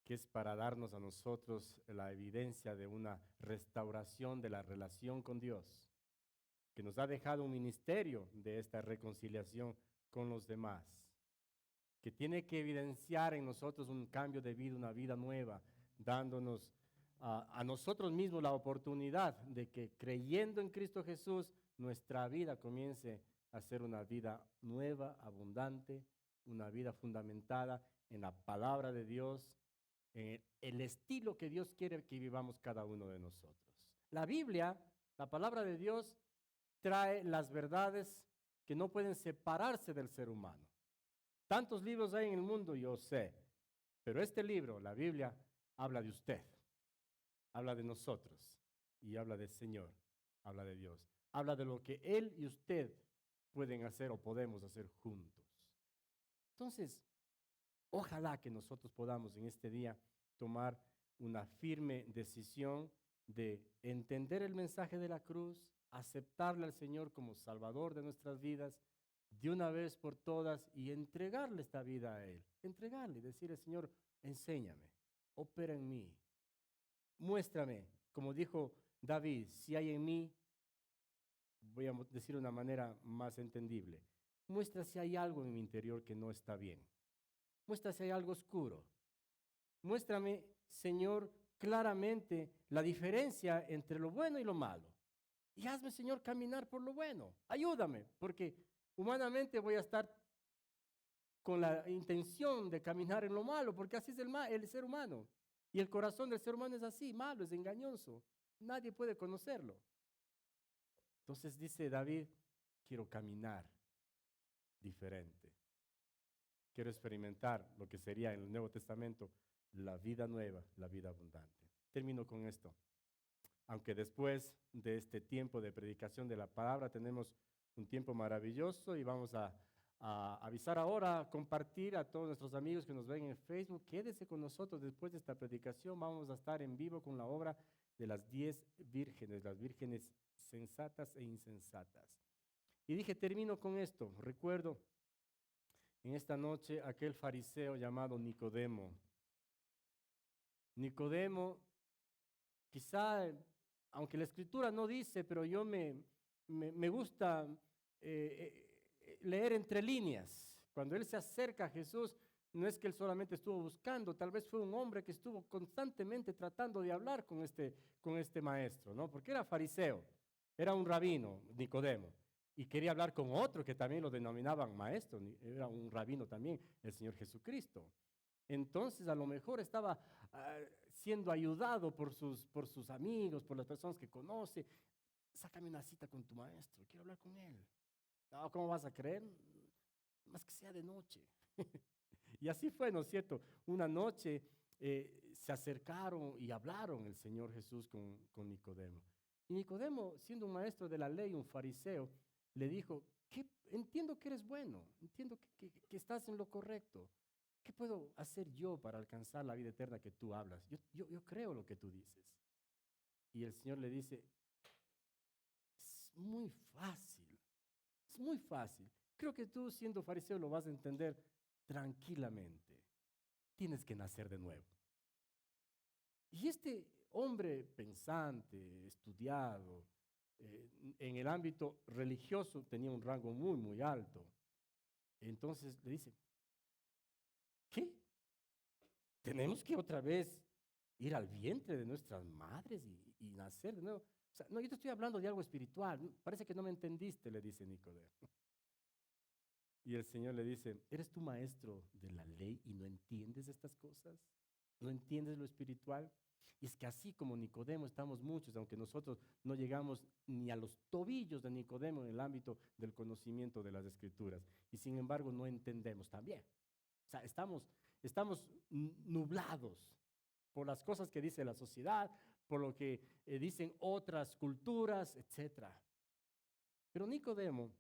S1: que es para darnos a nosotros la evidencia de una restauración de la relación con Dios, que nos ha dejado un ministerio de esta reconciliación con los demás, que tiene que evidenciar en nosotros un cambio de vida, una vida nueva, dándonos a nosotros mismos la oportunidad de que creyendo en Cristo Jesús, nuestra vida comience a ser una vida nueva, abundante, una vida fundamentada en la palabra de Dios, en el estilo que Dios quiere que vivamos cada uno de nosotros. La Biblia, la palabra de Dios, trae las verdades que no pueden separarse del ser humano. Tantos libros hay en el mundo, yo sé, pero este libro, la Biblia, habla de usted, habla de nosotros y habla del Señor, habla de Dios, habla de lo que Él y usted pueden hacer o podemos hacer juntos. Entonces, ojalá que nosotros podamos en este día tomar una firme decisión de entender el mensaje de la cruz, aceptarle al Señor como Salvador de nuestras vidas, de una vez por todas y entregarle esta vida a Él. Entregarle y decirle, Señor, enséñame, opera en mí, muéstrame, como dijo David, si hay en mí, voy a decir de una manera más entendible, muestra si hay algo en mi interior que no está bien. Muestra si hay algo oscuro. Muéstrame, Señor, claramente la diferencia entre lo bueno y lo malo. Y hazme, Señor, caminar por lo bueno. Ayúdame, porque humanamente voy a estar con la intención de caminar en lo malo, porque así es el ser humano. Y el corazón del ser humano es así, malo, es engañoso. Nadie puede conocerlo. Entonces dice David, quiero caminar diferente. Quiero experimentar lo que sería en el Nuevo Testamento la vida nueva, la vida abundante. Termino con esto. Aunque después de este tiempo de predicación de la palabra tenemos un tiempo maravilloso y vamos a avisar ahora, compartir a todos nuestros amigos que nos ven en Facebook. Quédese con nosotros después de esta predicación. Vamos a estar en vivo con la obra de las 10 vírgenes, las vírgenes sensatas e insensatas. Y dije, termino con esto. Recuerdo en esta noche aquel fariseo llamado Nicodemo. Nicodemo, quizá, aunque la escritura no dice, pero yo me gusta leer entre líneas. Cuando él se acerca a Jesús, no es que él solamente estuvo buscando, tal vez fue un hombre que estuvo constantemente tratando de hablar con este maestro, ¿no? Porque era fariseo, era un rabino, Nicodemo. Y quería hablar con otro que también lo denominaban maestro, era un rabino también, el Señor Jesucristo. Entonces a lo mejor estaba siendo ayudado por sus amigos, por las personas que conoce. Sácame una cita con tu maestro, quiero hablar con él. No, ¿cómo vas a creer? Más que sea de noche. Y así fue, ¿no es cierto? Una noche se acercaron y hablaron el Señor Jesús con Nicodemo. Y Nicodemo, siendo un maestro de la ley, un fariseo, le dijo, entiendo que eres bueno, entiendo que estás en lo correcto. ¿Qué puedo hacer yo para alcanzar la vida eterna que tú hablas? Yo creo lo que tú dices. Y el Señor le dice, es muy fácil, es muy fácil. Creo que tú siendo fariseo lo vas a entender tranquilamente. Tienes que nacer de nuevo. Y este hombre pensante, estudiado, en el ámbito religioso tenía un rango muy, muy alto. Entonces le dice, ¿qué? ¿Tenemos que otra vez ir al vientre de nuestras madres y nacer de nuevo? O sea, no, yo te estoy hablando de algo espiritual. Parece que no me entendiste, le dice Nicodemo. Y el Señor le dice, ¿eres tu maestro de la ley y no entiendes estas cosas? ¿No entiendes lo espiritual? Y es que así como Nicodemo estamos muchos, aunque nosotros no llegamos ni a los tobillos de Nicodemo en el ámbito del conocimiento de las Escrituras. Y sin embargo no entendemos también. O sea, estamos nublados por las cosas que dice la sociedad, por lo que dicen otras culturas, etc. Pero Nicodemo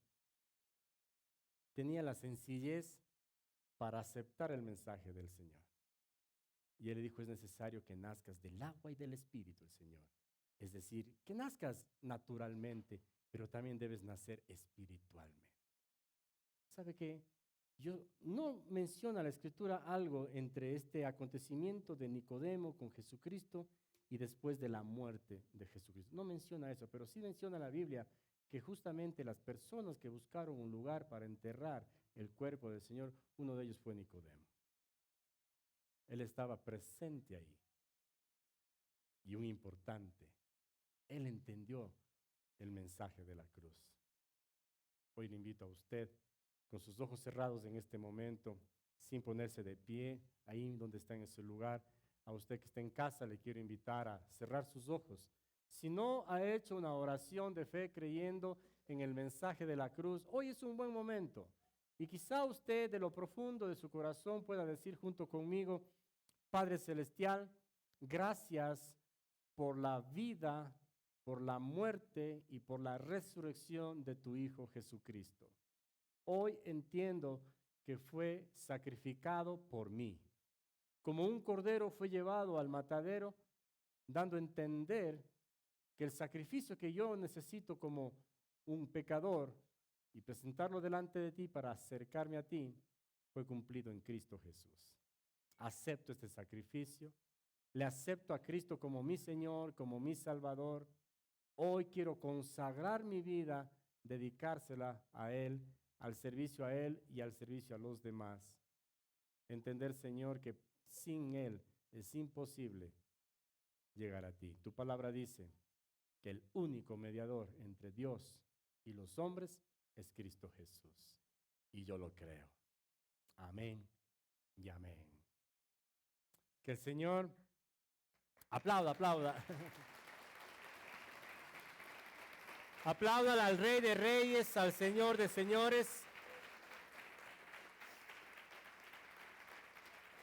S1: tenía la sencillez para aceptar el mensaje del Señor. Y él le dijo, es necesario que nazcas del agua y del Espíritu, el Señor. Es decir, que nazcas naturalmente, pero también debes nacer espiritualmente. ¿Sabe qué? Yo no menciona la Escritura algo entre este acontecimiento de Nicodemo con Jesucristo y después de la muerte de Jesucristo. No menciona eso, pero sí menciona la Biblia que justamente las personas que buscaron un lugar para enterrar el cuerpo del Señor, uno de ellos fue Nicodemo. Él estaba presente ahí. Y un importante, él entendió el mensaje de la cruz. Hoy le invito a usted, con sus ojos cerrados en este momento, sin ponerse de pie, ahí donde está en ese lugar, a usted que está en casa, le quiero invitar a cerrar sus ojos. Si no ha hecho una oración de fe creyendo en el mensaje de la cruz, hoy es un buen momento. Y quizá usted de lo profundo de su corazón pueda decir junto conmigo, Padre Celestial, gracias por la vida, por la muerte y por la resurrección de tu Hijo Jesucristo. Hoy entiendo que fue sacrificado por mí. Como un cordero fue llevado al matadero, dando a entender que el sacrificio que yo necesito como un pecador y presentarlo delante de ti para acercarme a ti, fue cumplido en Cristo Jesús. Acepto este sacrificio, le acepto a Cristo como mi Señor, como mi Salvador. Hoy quiero consagrar mi vida, dedicársela a Él, al servicio a Él y al servicio a los demás. Entender, Señor, que sin Él es imposible llegar a ti. Tu palabra dice que el único mediador entre Dios y los hombres es Cristo Jesús. Y yo lo creo. Amén y amén. Que el Señor aplauda, aplauda. Aplaudan al Rey de Reyes, al Señor de Señores.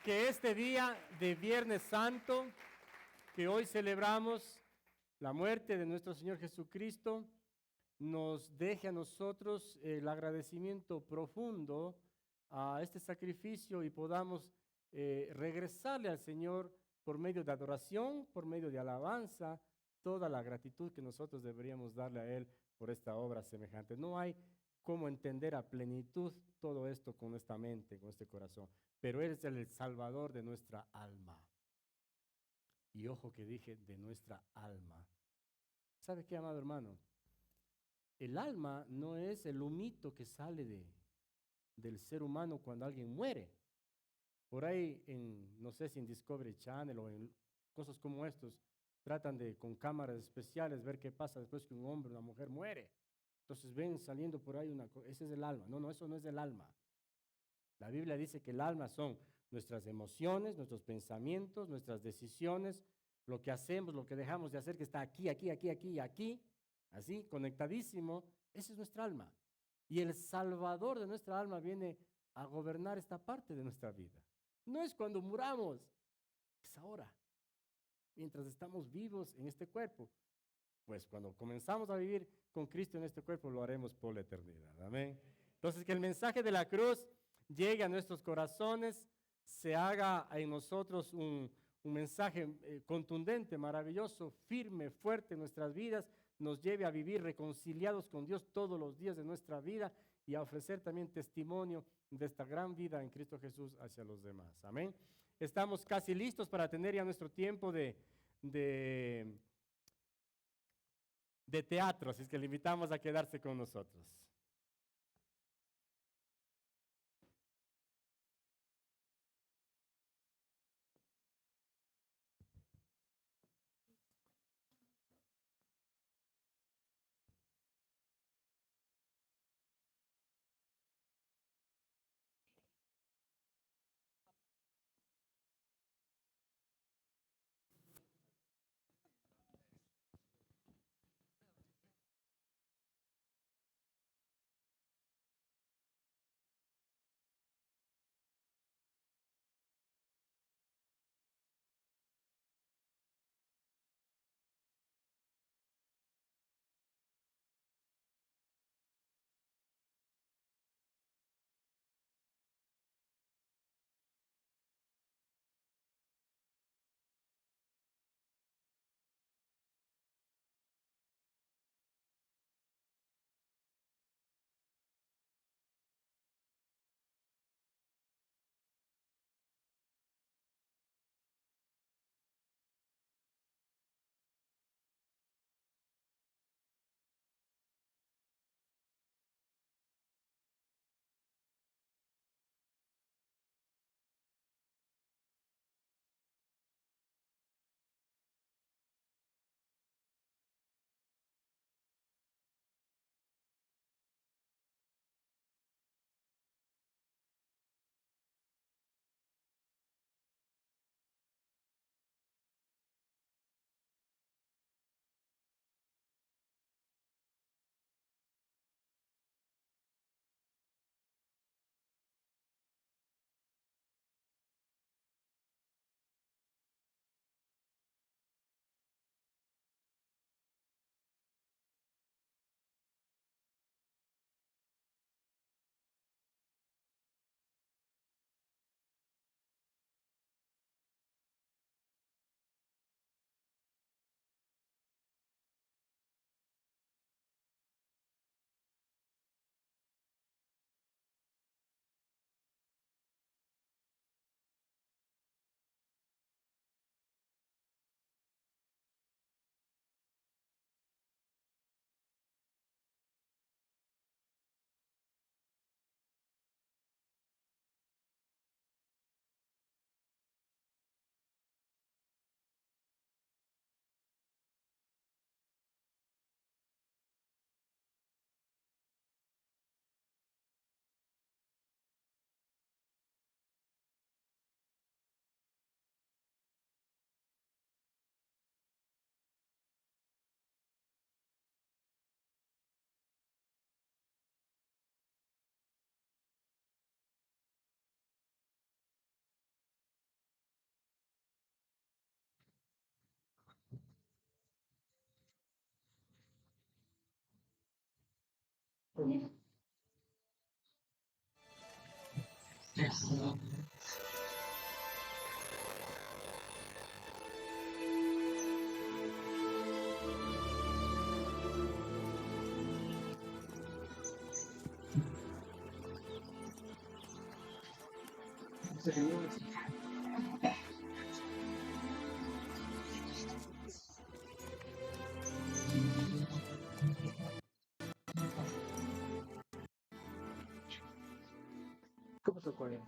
S1: Que este día de Viernes Santo, que hoy celebramos la muerte de nuestro Señor Jesucristo, nos deje a nosotros el agradecimiento profundo a este sacrificio y podamos regresarle al Señor por medio de adoración, por medio de alabanza, toda la gratitud que nosotros deberíamos darle a Él por esta obra semejante. No hay cómo entender a plenitud todo esto con esta mente, con este corazón, pero Él es el Salvador de nuestra alma. Y ojo que dije de nuestra alma. ¿Sabe qué, amado hermano? El alma no es el humito que sale del ser humano cuando alguien muere. Por ahí, no sé si en Discovery Channel o en cosas como estos, tratan de con cámaras especiales ver qué pasa después que un hombre o una mujer muere. Entonces ven saliendo por ahí ese es el alma. No, no, eso no es el alma. La Biblia dice que el alma son nuestras emociones, nuestros pensamientos, nuestras decisiones, lo que hacemos, lo que dejamos de hacer, que está aquí, aquí, aquí, aquí y aquí, así, conectadísimo. Esa es nuestra alma. Y el Salvador de nuestra alma viene a gobernar esta parte de nuestra vida. No es cuando muramos, es ahora, mientras estamos vivos en este cuerpo. Pues cuando comenzamos a vivir con Cristo en este cuerpo, lo haremos por la eternidad. Amén. Entonces, que el mensaje de la cruz llegue a nuestros corazones, se haga en nosotros un mensaje contundente, maravilloso, firme, fuerte en nuestras vidas, nos lleve a vivir reconciliados con Dios todos los días de nuestra vida y a ofrecer también testimonio de esta gran vida en Cristo Jesús hacia los demás. Amén. Estamos casi listos para tener ya nuestro tiempo de teatro, así es que le invitamos a quedarse con nosotros. ¿Cómo se puede?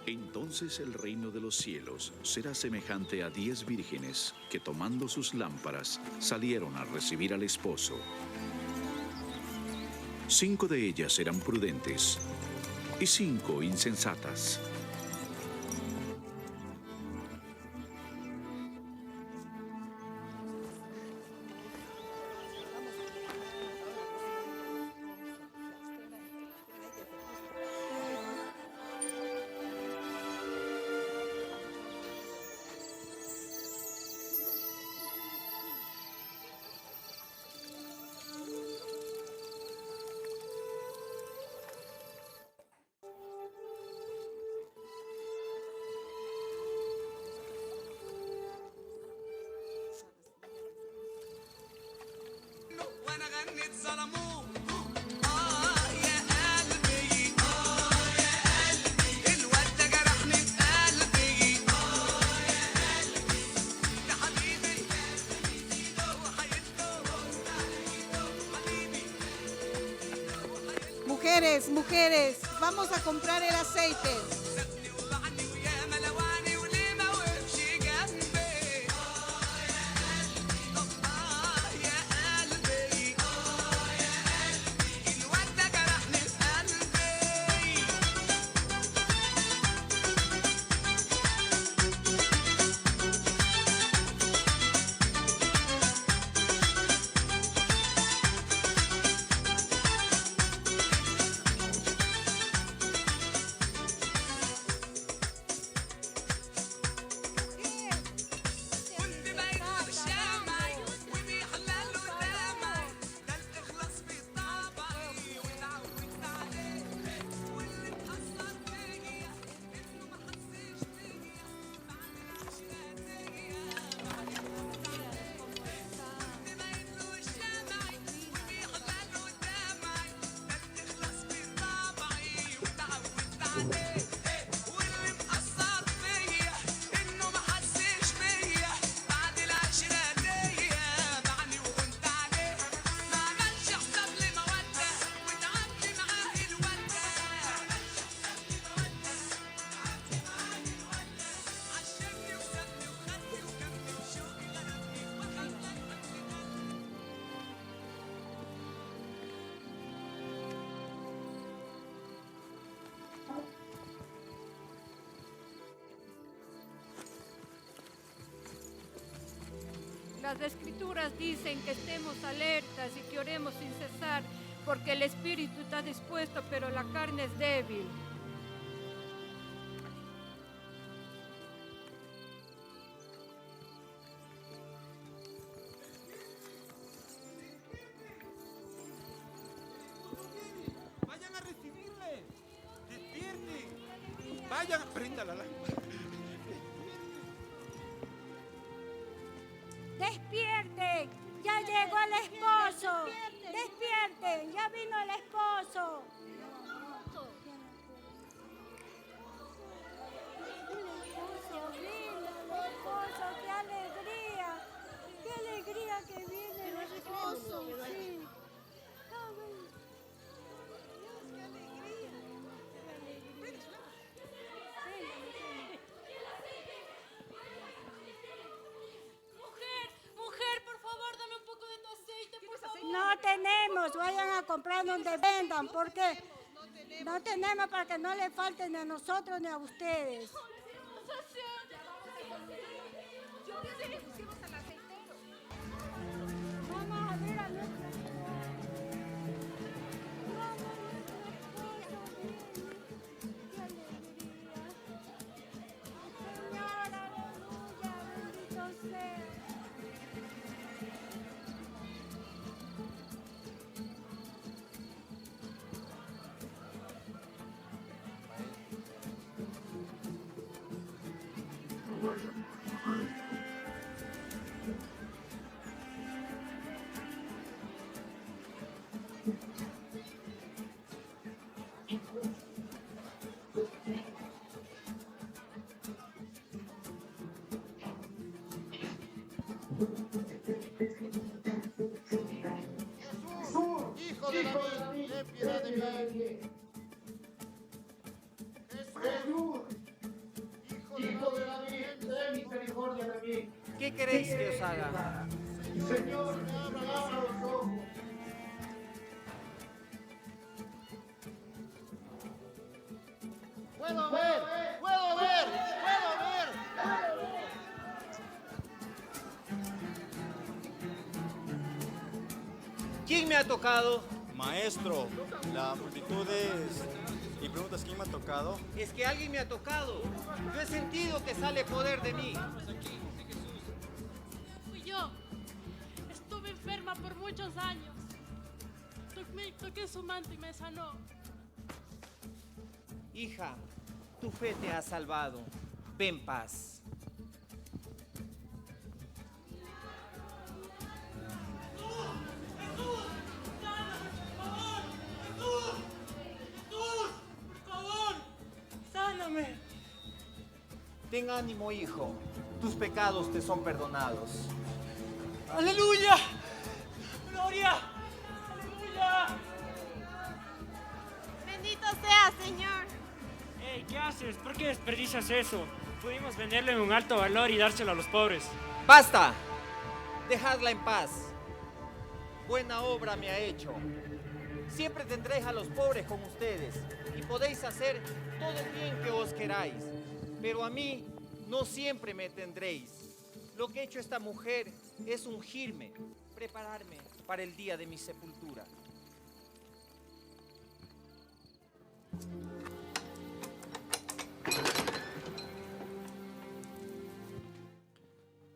S2: Entonces el reino de los cielos será semejante a 10 vírgenes que tomando sus lámparas salieron a recibir al esposo. 5 de ellas eran prudentes y 5 insensatas.
S3: Mujeres, vamos a comprar el aceite.
S4: Las escrituras dicen que estemos alertas y que oremos sin cesar, porque el espíritu está dispuesto, pero la carne es débil.
S5: Vayan a recibirle. Despierten. Vayan, prenda la lámpara.
S6: Despierten, ya llegó el esposo. Despierten, ya vino el esposo. El esposo, qué alegría que viene el esposo. Sí. No tenemos, vayan a comprar donde vendan, porque no tenemos para que no le falten ni a nosotros ni a ustedes. Vamos a ver a nuestra Señor, aleluya, bendito sea.
S7: Hijo de David, ten piedad de mí. Jesús, Hijo de David, ten misericordia de mí.
S8: ¿Qué queréis que os haga?
S7: Señor, abra los ojos.
S5: Puedo ver, puedo ver, puedo ver.
S8: ¿Quién me ha tocado?
S9: Maestro, la multitud y preguntas quién me ha tocado.
S8: Es que alguien me ha tocado. Yo he sentido que sale poder de mí.
S10: Fui yo. Estuve enferma por muchos años. Toqué su manto y me sanó.
S8: Hija, tu fe te ha salvado. Ven paz.
S10: Sáname.
S8: Ten ánimo, hijo. Tus pecados te son perdonados.
S10: ¡Aleluya! ¡Gloria! ¡Aleluya!
S3: Bendito sea, Señor.
S11: Hey, ¿qué haces? ¿Por qué desperdicias eso? Pudimos venderlo en un alto valor y dárselo a los pobres.
S8: ¡Basta! Dejadla en paz. Buena obra me ha hecho. Siempre tendréis a los pobres con ustedes y podéis hacer todo el bien que os queráis. Pero a mí no siempre me tendréis. Lo que ha hecho esta mujer es ungirme, prepararme para el día de mi sepultura.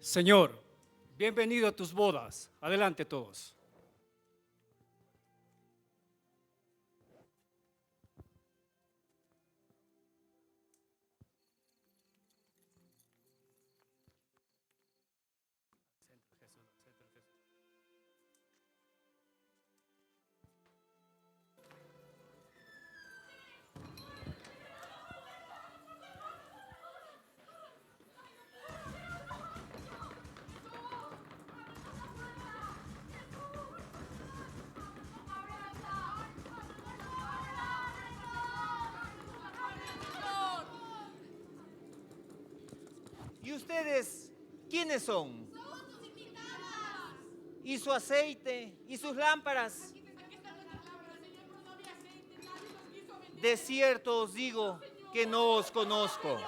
S12: Señor, bienvenido a tus bodas. Adelante todos.
S8: ¿Y ustedes quiénes son? ¿Y su aceite? ¿Y sus lámparas? De cierto os digo que no os conozco.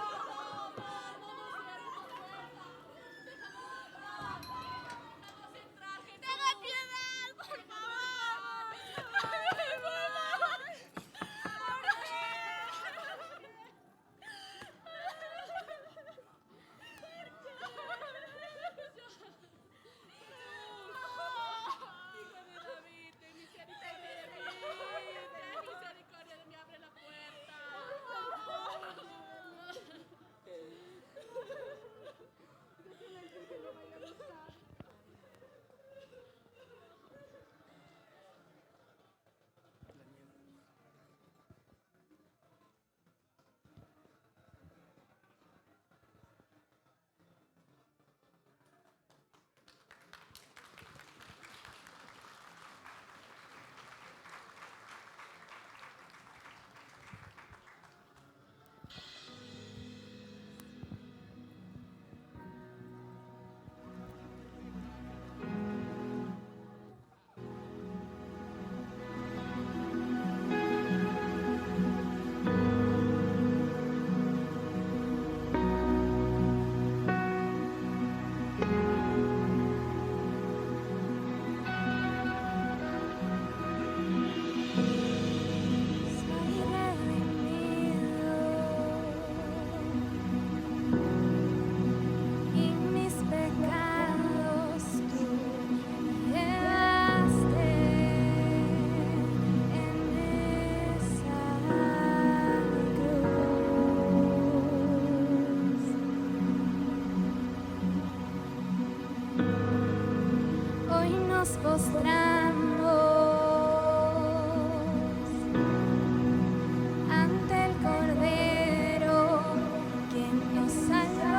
S13: nos postramos ante el Cordero, quien nos salvó,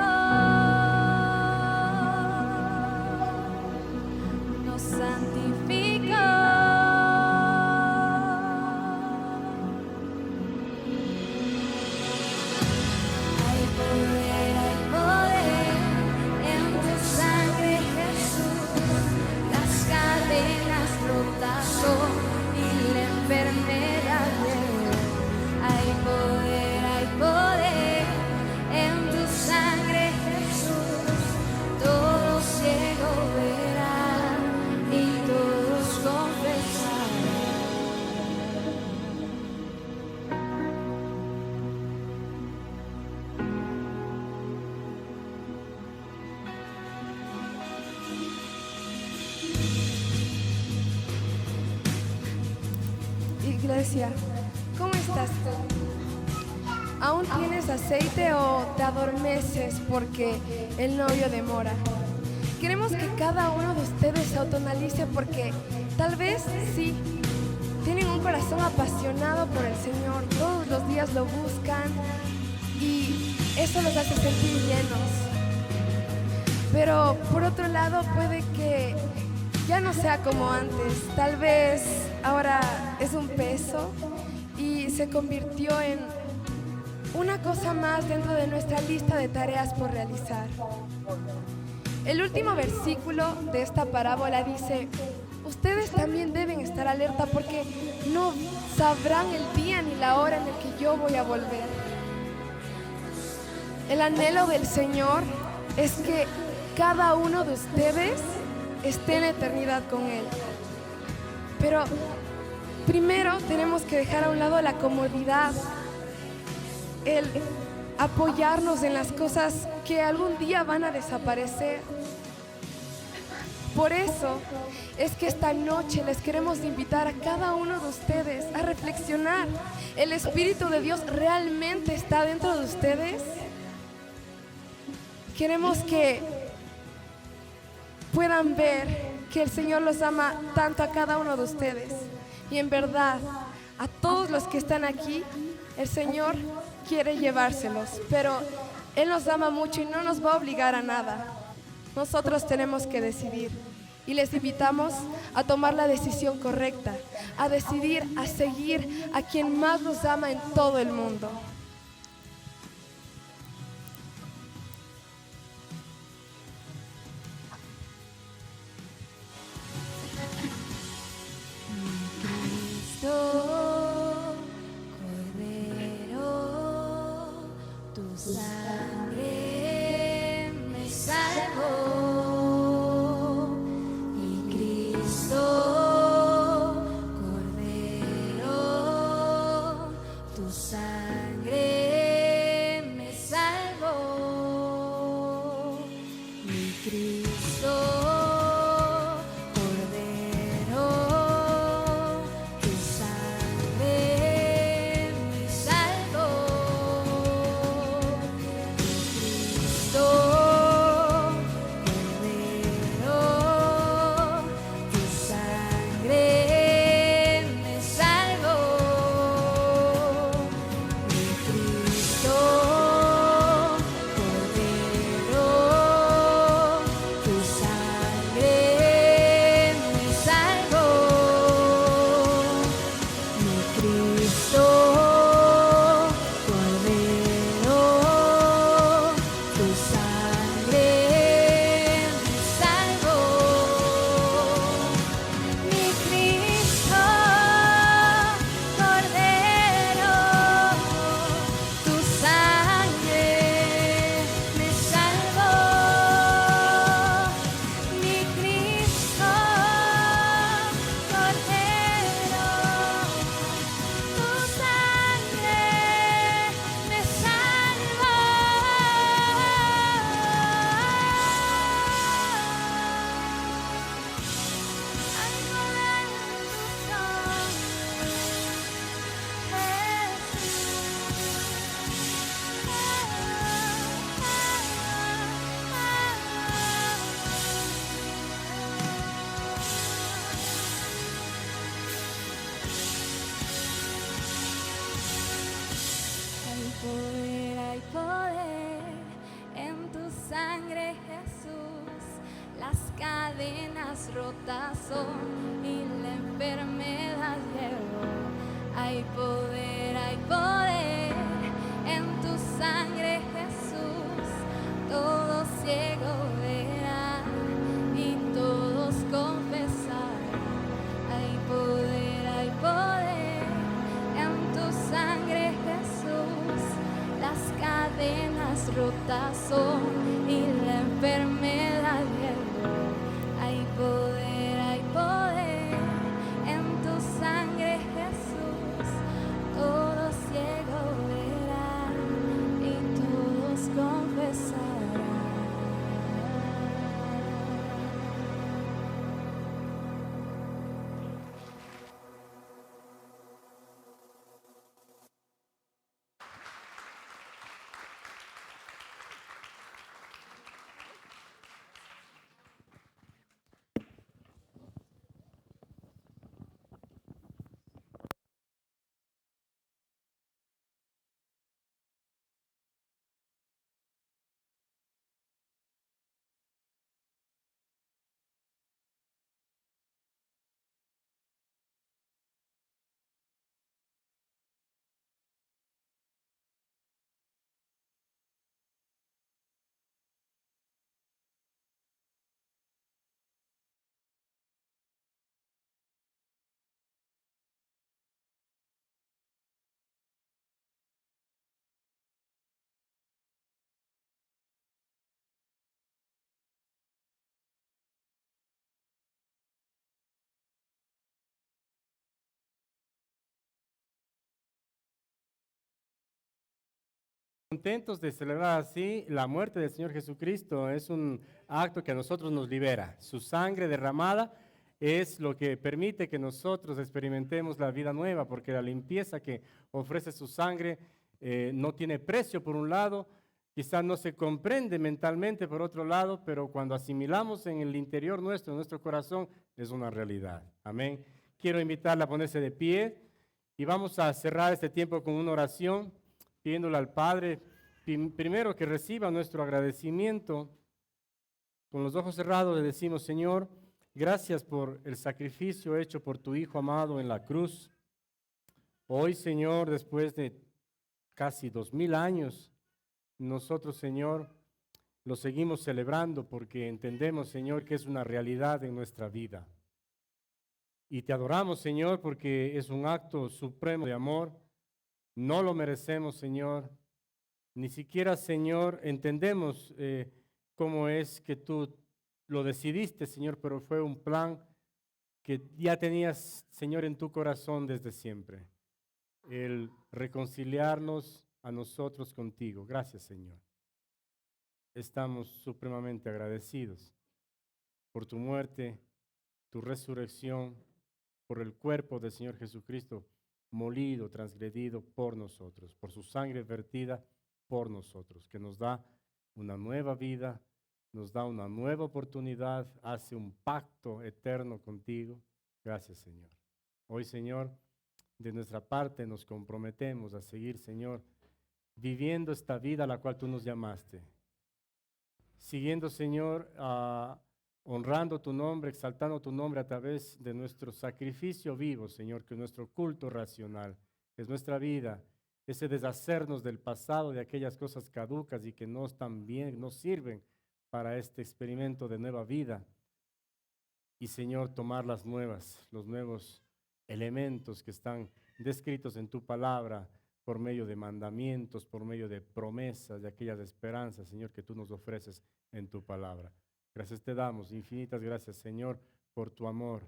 S13: nos santificó. Hay poder en tu sangre, Jesús. Las cadenas rotas y la enfermedad llegó. Hay poder en tu sangre, Jesús. Todo ciego verá y todos confesarán.
S14: Iglesia, ¿cómo estás tú? ¿Aún tienes aceite o te adormeces porque el novio demora? Queremos que cada uno de ustedes se autonalice porque tal vez sí, tienen un corazón apasionado por el Señor, todos los días lo buscan y eso los hace sentir llenos. Pero por otro lado puede que ya no sea como antes, tal vez ahora es un peso y se convirtió en una cosa más dentro de nuestra lista de tareas por realizar. El último versículo de esta parábola dice: ustedes también deben estar alerta porque no sabrán el día ni la hora en el que yo voy a volver. El anhelo del Señor es que cada uno de ustedes esté en la eternidad con Él. Pero primero tenemos que dejar a un lado la comodidad, el apoyarnos en las cosas que algún día van a desaparecer. Por eso es que esta noche les queremos invitar a cada uno de ustedes a reflexionar. ¿El Espíritu de Dios realmente está dentro de ustedes? Queremos que puedan ver que el Señor los ama tanto a cada uno de ustedes. Y en verdad, a todos los que están aquí, el Señor quiere llevárselos, pero Él nos ama mucho y no nos va a obligar a nada. Nosotros tenemos que decidir y les invitamos a tomar la decisión correcta, a decidir, a seguir a quien más nos ama en todo el mundo.
S13: Cordero, tu sangre me salvó. Y Cristo, Cordero, tu sangre me salvó. Y Cristo, cadenas rotas son y la enfermedad llegó. Hay poder en tu sangre, Jesús. Todo ciego verá y todos confesarán. Hay poder en tu sangre, Jesús. Las cadenas rotas son y la enfermedad llegó. Hay poder en tu sangre, Jesús. Todo ciego verá y todos confesarán.
S1: Contentos de celebrar así la muerte del Señor Jesucristo. Es un acto que a nosotros nos libera. Su sangre derramada es lo que permite que nosotros experimentemos la vida nueva, porque la limpieza que ofrece su sangre no tiene precio por un lado, quizás no se comprende mentalmente por otro lado, pero cuando asimilamos en el interior nuestro, en nuestro corazón, es una realidad. Amén. Quiero invitarla a ponerse de pie y vamos a cerrar este tiempo con una oración, pidiéndole al Padre, primero que reciba nuestro agradecimiento. Con los ojos cerrados le decimos: Señor, gracias por el sacrificio hecho por tu Hijo amado en la cruz. Hoy, Señor, después de casi 2000 años, nosotros, Señor, lo seguimos celebrando porque entendemos, Señor, que es una realidad en nuestra vida. Y te adoramos, Señor, porque es un acto supremo de amor. No lo merecemos, Señor. Ni siquiera, Señor, entendemos cómo es que tú lo decidiste, Señor, pero fue un plan que ya tenías, Señor, en tu corazón desde siempre. El reconciliarnos a nosotros contigo. Gracias, Señor. Estamos supremamente agradecidos por tu muerte, tu resurrección, por el cuerpo del Señor Jesucristo, molido, transgredido por nosotros, por su sangre vertida por nosotros, que nos da una nueva vida, nos da una nueva oportunidad, hace un pacto eterno contigo. Gracias, Señor. Hoy, Señor, de nuestra parte nos comprometemos a seguir, Señor, viviendo esta vida a la cual tú nos llamaste, siguiendo, Señor, honrando tu nombre, exaltando tu nombre a través de nuestro sacrificio vivo, Señor, que es nuestro culto racional, es nuestra vida, ese deshacernos del pasado, de aquellas cosas caducas y que no están bien, no sirven para este experimento de nueva vida. Y, Señor, tomar las nuevas, los nuevos elementos que están descritos en tu palabra por medio de mandamientos, por medio de promesas, de aquellas esperanzas, Señor, que tú nos ofreces en tu palabra. Gracias te damos, infinitas gracias, Señor, por tu amor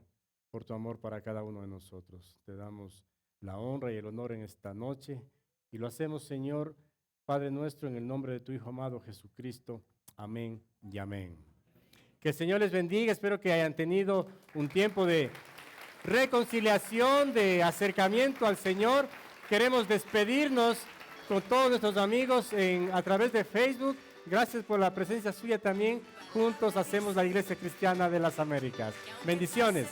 S1: para cada uno de nosotros. Te damos la honra y el honor en esta noche y lo hacemos, Señor, Padre nuestro, en el nombre de tu Hijo amado Jesucristo. Amén y amén. Que el Señor les bendiga. Espero que hayan tenido un tiempo de reconciliación, de acercamiento al Señor. Queremos despedirnos con todos nuestros amigos a través de Facebook. Gracias por la presencia suya también. Juntos hacemos la Iglesia Cristiana de las Américas. Bendiciones.